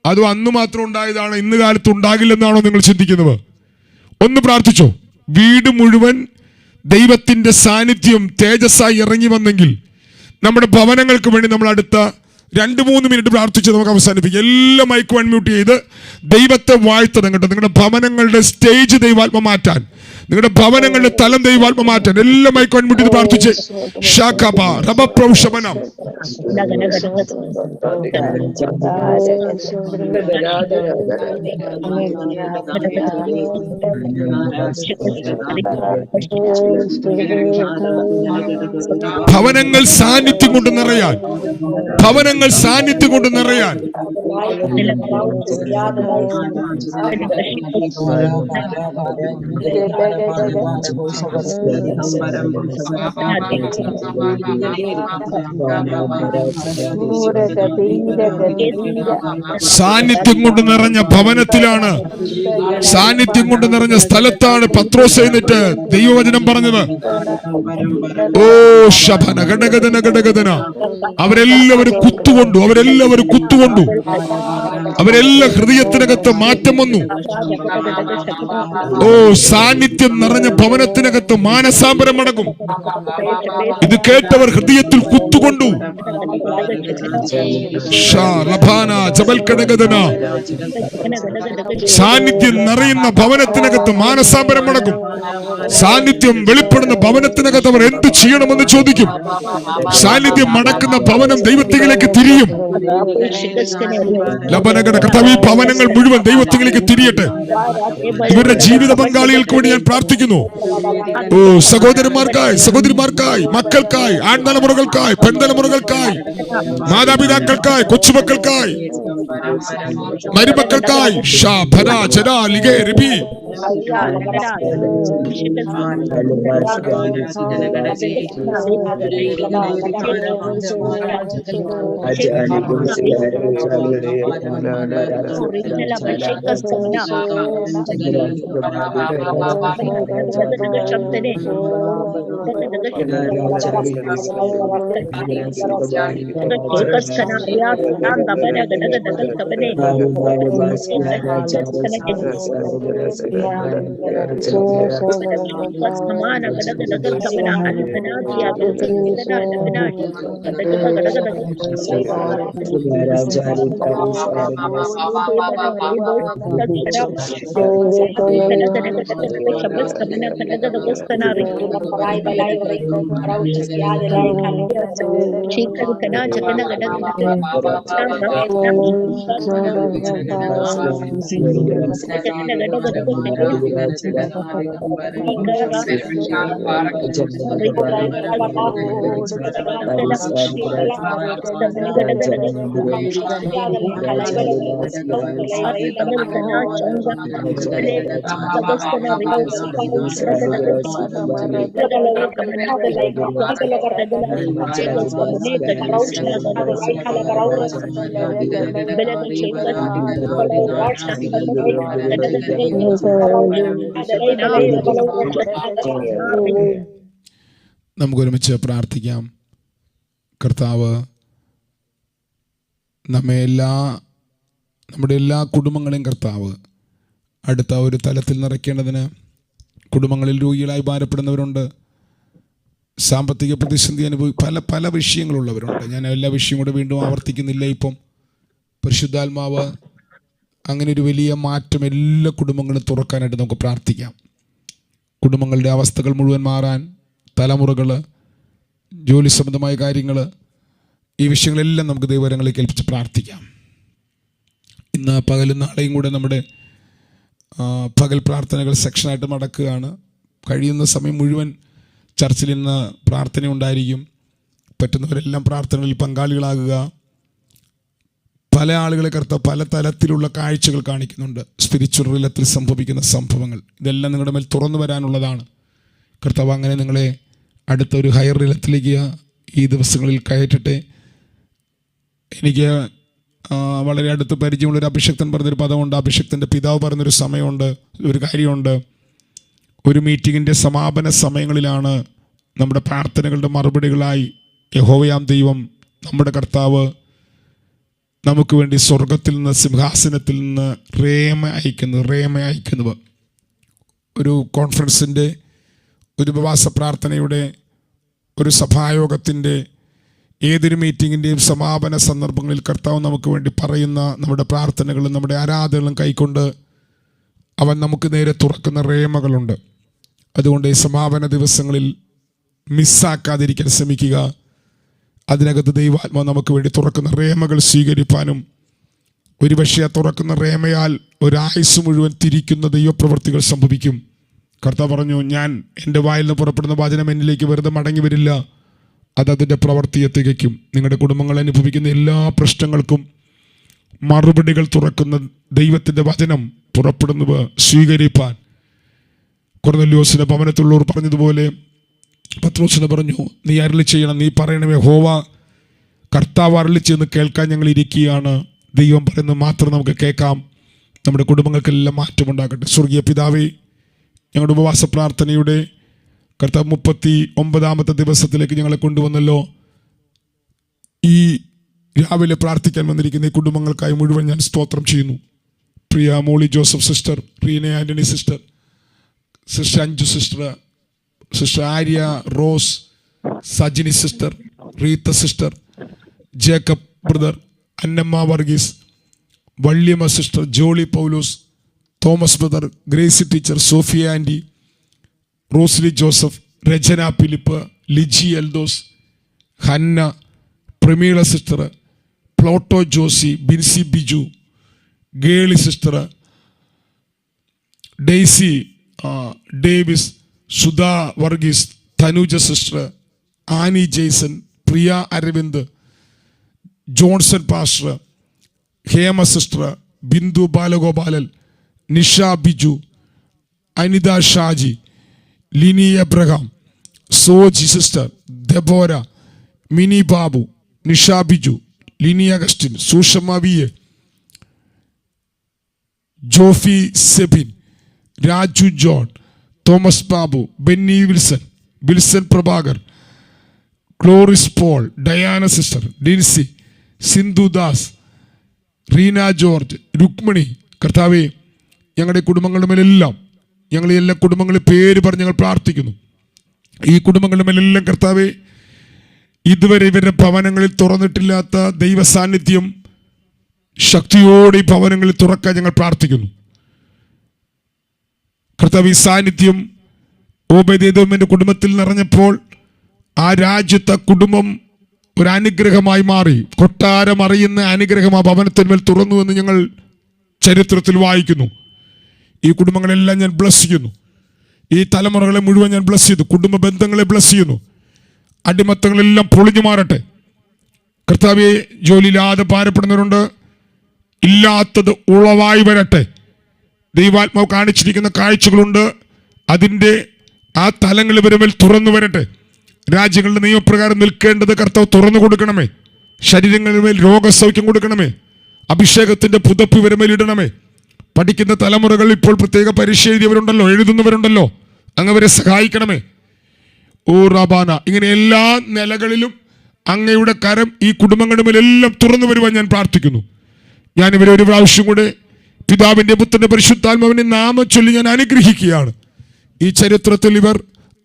അതോ അന്ന് മാത്രം ഉണ്ടായതാണ്, ഇന്ന് കാലത്ത് ഉണ്ടാകില്ലെന്നാണോ നിങ്ങൾ ചിന്തിക്കുന്നത്? ഒന്ന് പ്രാർത്ഥിച്ചോ. വീട് മുഴുവൻ ദൈവത്തിൻ്റെ സാന്നിധ്യം തേജസ്സായി ഇറങ്ങി വന്നെങ്കിൽ നമ്മുടെ ഭവനങ്ങൾക്ക് വേണ്ടി നമ്മൾ അടുത്ത 2-3 മിനിറ്റ് പ്രാർത്ഥിച്ച് നമുക്ക് അവസാനിപ്പിക്കാം. എല്ലാം മൈക്ക് അൺമ്യൂട്ട് ചെയ്ത് ദൈവത്തെ വാഴ്ത്തണം കേട്ടോ. നിങ്ങളുടെ ഭവനങ്ങളുടെ സ്റ്റേജ് ദൈവാത്മ മാറ്റാൻ, നിങ്ങളുടെ ഭവനങ്ങളുടെ തലം ദൈവാത്മ മാറ്റാൻ എല്ലാം മൈക്ക് അൺമ്യൂട്ട് ചെയ്ത് പ്രാർത്ഥിച്ച് ഭവനങ്ങൾ സാന്നിധ്യം കൊണ്ട് നിറയാൻ, ഭവനങ്ങൾ സാന്നിധ്യം കൊണ്ട് നിറയാൻ. സാന്നിധ്യം കൊണ്ട് നിറഞ്ഞ ഭവനത്തിലാണ്, സാന്നിധ്യം കൊണ്ട് നിറഞ്ഞ സ്ഥലത്താണ് പത്രോസ് എന്നിട്ട് ദൈവവചനം പറഞ്ഞത്. ഓ ശബന ഘടകതന ഘടകതന. അവരെല്ലാവരും കുത്തുകൊണ്ടു, അവരെല്ലാം ഹൃദയത്തിനകത്ത് മാറ്റം വന്നു. ഓ സാന്നിധ്യം നിറഞ്ഞ ഭവനത്തിനകത്ത് മാനസാന്തരം നടക്കും. ഇത് കേട്ടവർ ഹൃദയത്തിൽ കുത്തുകൊണ്ടു. സാന്നിധ്യം നിറയുന്ന ഭവനത്തിനകത്ത് മാനസാന്തരം നടക്കും. സാന്നിധ്യം വെളിപ്പെടുന്ന ഭവനത്തിനകത്ത് അവർ എന്ത് ചെയ്യണമെന്ന് ചോദിക്കും. സാന്നിധ്യം മടക്കുന്ന ഭവനം ദൈവത്തിലേക്ക് തിരിയും. കർത്താവേ, ഈ ഭവനങ്ങൾ മുഴുവൻ ദൈവത്തിലേക്ക് തിരിയട്ടെ. ഇവരുടെ ജീവിത പങ്കാളികൾക്ക് വേണ്ടി ഞാൻ പ്രാർത്ഥിക്കുന്നു. ഓ സഹോദരന്മാർക്കായി, സഹോദരിമാർക്കായി, മക്കൾക്കായി, ആൺതലമുറകൾക്കായി, പെൺതലമുറകൾക്കായി, മാതാപിതാക്കൾക്കായി, കൊച്ചുമക്കൾക്കായി, മരുമക്കൾക്കായി. ശബ്ദനെ സമാന നമുക്കൊരുമിച്ച് പ്രാർത്ഥിക്കാം. കർത്താവ് നമ്മുടെ എല്ലാ കുടുംബങ്ങളെയും കർത്താവ് അടുത്ത ഒരു തലത്തിൽ നിറയ്ക്കേണ്ടതിന്, കുടുംബങ്ങളിൽ രോഗികളായി ഭാരപ്പെടുന്നവരുണ്ട്, സാമ്പത്തിക പ്രതിസന്ധി പല വിഷയങ്ങളുള്ളവരുണ്ട്. ഞാൻ എല്ലാ വിഷയവും കൂടെ വീണ്ടും ആവർത്തിക്കുന്നില്ല. ഇപ്പം പരിശുദ്ധാത്മാവ് അങ്ങനെ ഒരു വലിയ മാറ്റം എല്ലാ കുടുംബങ്ങളും തുറക്കാനായിട്ട് നമുക്ക് പ്രാർത്ഥിക്കാം. കുടുംബങ്ങളുടെ അവസ്ഥകൾ മുഴുവൻ മാറാൻ, തലമുറകൾ, ജോലി സംബന്ധമായ കാര്യങ്ങൾ, ഈ വിഷയങ്ങളെല്ലാം നമുക്ക് ദൈവകരങ്ങളിലേക്ക് ഏൽപ്പിച്ച് പ്രാർത്ഥിക്കാം. ഇന്ന് പകലും നാളെയും കൂടെ നമ്മുടെ പകൽ പ്രാർത്ഥനകൾ സെക്ഷനായിട്ട് നടക്കുകയാണ്. കഴിയുന്ന സമയം മുഴുവൻ ചർച്ചിൽ ഇന്ന് പ്രാർത്ഥന ഉണ്ടായിരിക്കും. പറ്റുന്നവരെല്ലാം പ്രാർത്ഥനകളിൽ പങ്കാളികളാകുക. പല ആളുകളെ കർത്താവ് പല തലത്തിലുള്ള കാഴ്ചകൾ കാണിക്കുന്നുണ്ട്. സ്പിരിച്വൽ റിലത്തിൽ സംഭവിക്കുന്ന സംഭവങ്ങൾ ഇതെല്ലാം നിങ്ങളുടെ മേൽ തുറന്നു വരാനുള്ളതാണ്. കർത്താവ് അങ്ങനെ നിങ്ങളെ അടുത്തൊരു ഹയർ റിലത്തിലേക്ക് ഈ ദിവസങ്ങളിൽ കയറ്റട്ടെ. എനിക്ക് വളരെ അടുത്ത് പരിചയമുള്ളൊരു അഭിഷക്തൻ പറഞ്ഞൊരു പദമുണ്ട്. അഭിഷക്തൻ്റെ പിതാവ് പറഞ്ഞൊരു സമയമുണ്ട്, ഒരു കാര്യമുണ്ട്. ഒരു മീറ്റിങ്ങിൻ്റെ സമാപന സമയങ്ങളിലാണ് നമ്മുടെ പ്രാർത്ഥനകളുടെ മറുപടികളായി യഹോവയാം ദൈവം നമ്മുടെ കർത്താവ് നമുക്ക് വേണ്ടി സ്വർഗത്തിൽ നിന്ന്, സിംഹാസനത്തിൽ നിന്ന് റേമ അയക്കുന്നത്. ഒരു കോൺഫറൻസിൻ്റെ, ഒരു ഉപവാസ പ്രാർത്ഥനയുടെ, ഒരു സഭായോഗത്തിൻ്റെ, ഏതൊരു മീറ്റിങ്ങിൻ്റെയും സമാപന സന്ദർഭങ്ങളിൽ കർത്താവ് നമുക്ക് വേണ്ടി പറയുന്ന നമ്മുടെ പ്രാർത്ഥനകളും നമ്മുടെ ആരാധനകളും കൈക്കൊണ്ട് അവൻ നമുക്ക് നേരെ തുറക്കുന്ന റേമകളുണ്ട്. അതുകൊണ്ട് ഈ സമാപന ദിവസങ്ങളിൽ മിസ്സാക്കാതിരിക്കാൻ ശ്രമിക്കുക. അതിനകത്ത് ദൈവാത്മാവ് നമുക്ക് വേണ്ടി തുറക്കുന്ന റേമകൾ സ്വീകരിപ്പാനും, ഒരുപക്ഷെ തുറക്കുന്ന റേമയാൽ ഒരായുസ് മുഴുവൻ തിരിക്കുന്ന ദൈവപ്രവൃത്തികൾ സംഭവിക്കും. കർത്താവ് പറഞ്ഞു, ഞാൻ എൻ്റെ വായിൽ നിന്ന് പുറപ്പെടുന്ന വചനം എന്നിലേക്ക് വെറുതെ മടങ്ങി വരില്ല, അതതിൻ്റെ പ്രവൃത്തിയെ തികയ്ക്കും. നിങ്ങളുടെ കുടുംബങ്ങൾ അനുഭവിക്കുന്ന എല്ലാ പ്രശ്നങ്ങൾക്കും മറുപടികൾ തുറക്കുന്ന ദൈവത്തിൻ്റെ വചനം പുറപ്പെടുന്നവ സ്വീകരിപ്പാൻ കൊർന്നല്യോസിന്റെ ഭവനത്തിലുള്ളവർ പറഞ്ഞതുപോലെ പത്രോസിനെ പറഞ്ഞു, നീ അരുളി ചെയ്യണം, നീ പറയണമേ, യഹോവ കർത്താവ് അരുളി ചെയ്യുന്ന കേൾക്കാൻ ഞങ്ങൾ ഇരിക്കുകയാണ്. ദൈവം പറയുന്നത് മാത്രം നമുക്ക് കേൾക്കാം. നമ്മുടെ കുടുംബങ്ങൾക്കെല്ലാം മാറ്റമുണ്ടാകട്ടെ. സ്വർഗീയ പിതാവേ, ഞങ്ങളുടെ ഉപവാസ പ്രാർത്ഥനയുടെ കർത്താവ് 39ാമത്തെ ദിവസത്തിലേക്ക് ഞങ്ങളെ കൊണ്ടുവന്നല്ലോ. ഈ രാവിലെ പ്രാർത്ഥിക്കാൻ വന്നിരിക്കുന്ന ഈ കുടുംബങ്ങൾക്കായി മുഴുവൻ ഞാൻ സ്തോത്രം ചെയ്യുന്നു. പ്രിയ Molly Joseph sister, Reena Antony sister, sister Anju sister, sister Arya Rose, Sajini sister, Reetha sister, Jacob brother, Annamma Varghese, Valliyamma sister, Jolly Paulose, Thomas brother, Gracy teacher, Sophia aunty, Rosly Joseph, Rachana Philip, Liji Eldhose, Hanna, Prameela sister, Ploto Josy, Binsy Biju, Gely sister, Daisy Davis, Sudha Varghese, Thanuja sister, Annie Jaison, Priya Aravind, Johnson pastor, Hema sister, Bindu Balagopalan, Nisha Biju, Anitha Shaji, Lini Abraham, Soji sister, Deborah, Mini Babu, Nisha Biju, Lini Augustine, Sushama V A, Jofy Sebin, Raju John, Thomas Babu, Benny Wilson, Wilson Prabhakar, Cloris Paul, Diana sister, Dincy, Sindhu Das, Reena George, Rukmini. കർത്താവേ, ഞങ്ങളുടെ കുടുംബങ്ങളുടെ മേലെല്ലാം, ഞങ്ങൾ എല്ലാ കുടുംബങ്ങളുടെ പേര് പറഞ്ഞ് ഞങ്ങൾ പ്രാർത്ഥിക്കുന്നു. ഈ കുടുംബങ്ങളുടെ മേലെല്ലാം കർത്താവേ, ഇതുവരെ ഇവരുടെ ഭവനങ്ങളിൽ തുറന്നിട്ടില്ലാത്ത ദൈവ സാന്നിധ്യം ശക്തിയോടെ ഈ ഭവനങ്ങളിൽ തുറക്കാൻ ഞങ്ങൾ പ്രാർത്ഥിക്കുന്നു. കർത്താവ്, ഈ സാന്നിധ്യം ഓബേദെദോമിന്റെ കുടുംബത്തിൽ നിറഞ്ഞപ്പോൾ ആ രാജ്യത്തെ കുടുംബം ഒരു അനുഗ്രഹമായി മാറി. കൊട്ടാരം അറിയുന്ന അനുഗ്രഹം ആ ഭവനത്തിന്മേൽ തുറന്നു എന്ന് ഞങ്ങൾ ചരിത്രത്തിൽ വായിക്കുന്നു. ഈ കുടുംബങ്ങളെല്ലാം ഞാൻ ബ്ലസ് ചെയ്യുന്നു. ഈ തലമുറകളെ മുഴുവൻ ഞാൻ ബ്ലസ് ചെയ്തു. കുടുംബ ബന്ധങ്ങളെ ബ്ലസ് ചെയ്യുന്നു. അടിമത്തങ്ങളെല്ലാം പൊളിഞ്ഞു മാറട്ടെ. കർത്താവെ, ജോലിയില്ലാതെ ഭാരപ്പെടുന്നവരുണ്ട്, ഇല്ലാത്തത് ഉളവായി വരട്ടെ. ദൈവാത്മാവ് കാണിച്ചിരിക്കുന്ന കാഴ്ചകളുണ്ട്, അതിൻ്റെ ആ തലങ്ങൾ ഇവരുമേൽ തുറന്നു വരട്ടെ. രാജ്യങ്ങളുടെ നിയമപ്രകാരം നിൽക്കേണ്ടത് കർത്താവ് തുറന്നു കൊടുക്കണമേ. ശരീരങ്ങളുടെ മേൽ രോഗസൗഖ്യം കൊടുക്കണമേ. അഭിഷേകത്തിന്റെ പുതപ്പ് ഇവരുമേൽ ഇടണമേ. പഠിക്കുന്ന തലമുറകൾ ഇപ്പോൾ പ്രത്യേക പരീക്ഷ എഴുതിയവരുണ്ടല്ലോ, എഴുതുന്നവരുണ്ടല്ലോ, അങ്ങവരെ സഹായിക്കണമേ. ഓ റബാന, ഇങ്ങനെ എല്ലാ നിലകളിലും അങ്ങയുടെ കരം ഈ കുടുംബങ്ങളുടെ മേലെല്ലാം തുറന്നു വരുവാൻ ഞാൻ പ്രാർത്ഥിക്കുന്നു. ഞാൻ ഇവരെ ഒരു പ്രാവശ്യം കൂടെ പിതാവിന്റെ പുത്രന്റെ പരിശുദ്ധാത്മാവിന്റെ നാമം ചൊല്ലി ഞാൻ അനുഗ്രഹിക്കുകയാണ്. ഈ ചരിത്രത്തിൽ ഇവർ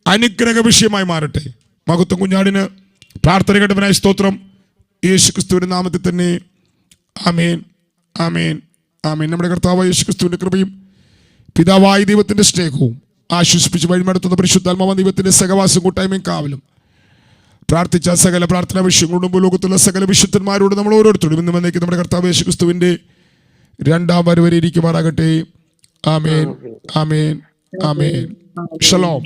അനുഗ്രഹ വിഷയമായി മാറട്ടെ. മഹത്വം കുഞ്ഞാടിന് പ്രാർത്ഥന കേട്ടവനായ സ്തോത്രം. യേശു ക്രിസ്തുവിന്റെ നാമത്തിൽ തന്നെ ആമേൻ, ആമേൻ, ആമേൻ. നമ്മുടെ കർത്താവായ യേശു ക്രിസ്തുവിന്റെ കൃപയും പിതാവായ ദൈവത്തിന്റെ സ്നേഹവും ആശ്വസിപ്പിച്ച് വഴിമടത്തുന്ന പരിശുദ്ധാത്മാവായ ദൈവത്തിന്റെ സഹവാസം കൂട്ടായ്മയും കാവലും പ്രാർത്ഥിച്ച സകല പ്രാർത്ഥനാ വിഷയങ്ങളോടും ലോകത്തുള്ള സകല വിശുദ്ധന്മാരോട് നമ്മൾ ഓരോരുത്തരും ഇന്ന് വന്നേക്ക് നമ്മുടെ കർത്താവ് യേശു ക്രിസ്തുവിന്റെ രണ്ടാം വരവരെ ഇരിക്കുമാറാകട്ടെ. ആമേൻ, ആമേൻ, ആമേൻ. ഷലോം.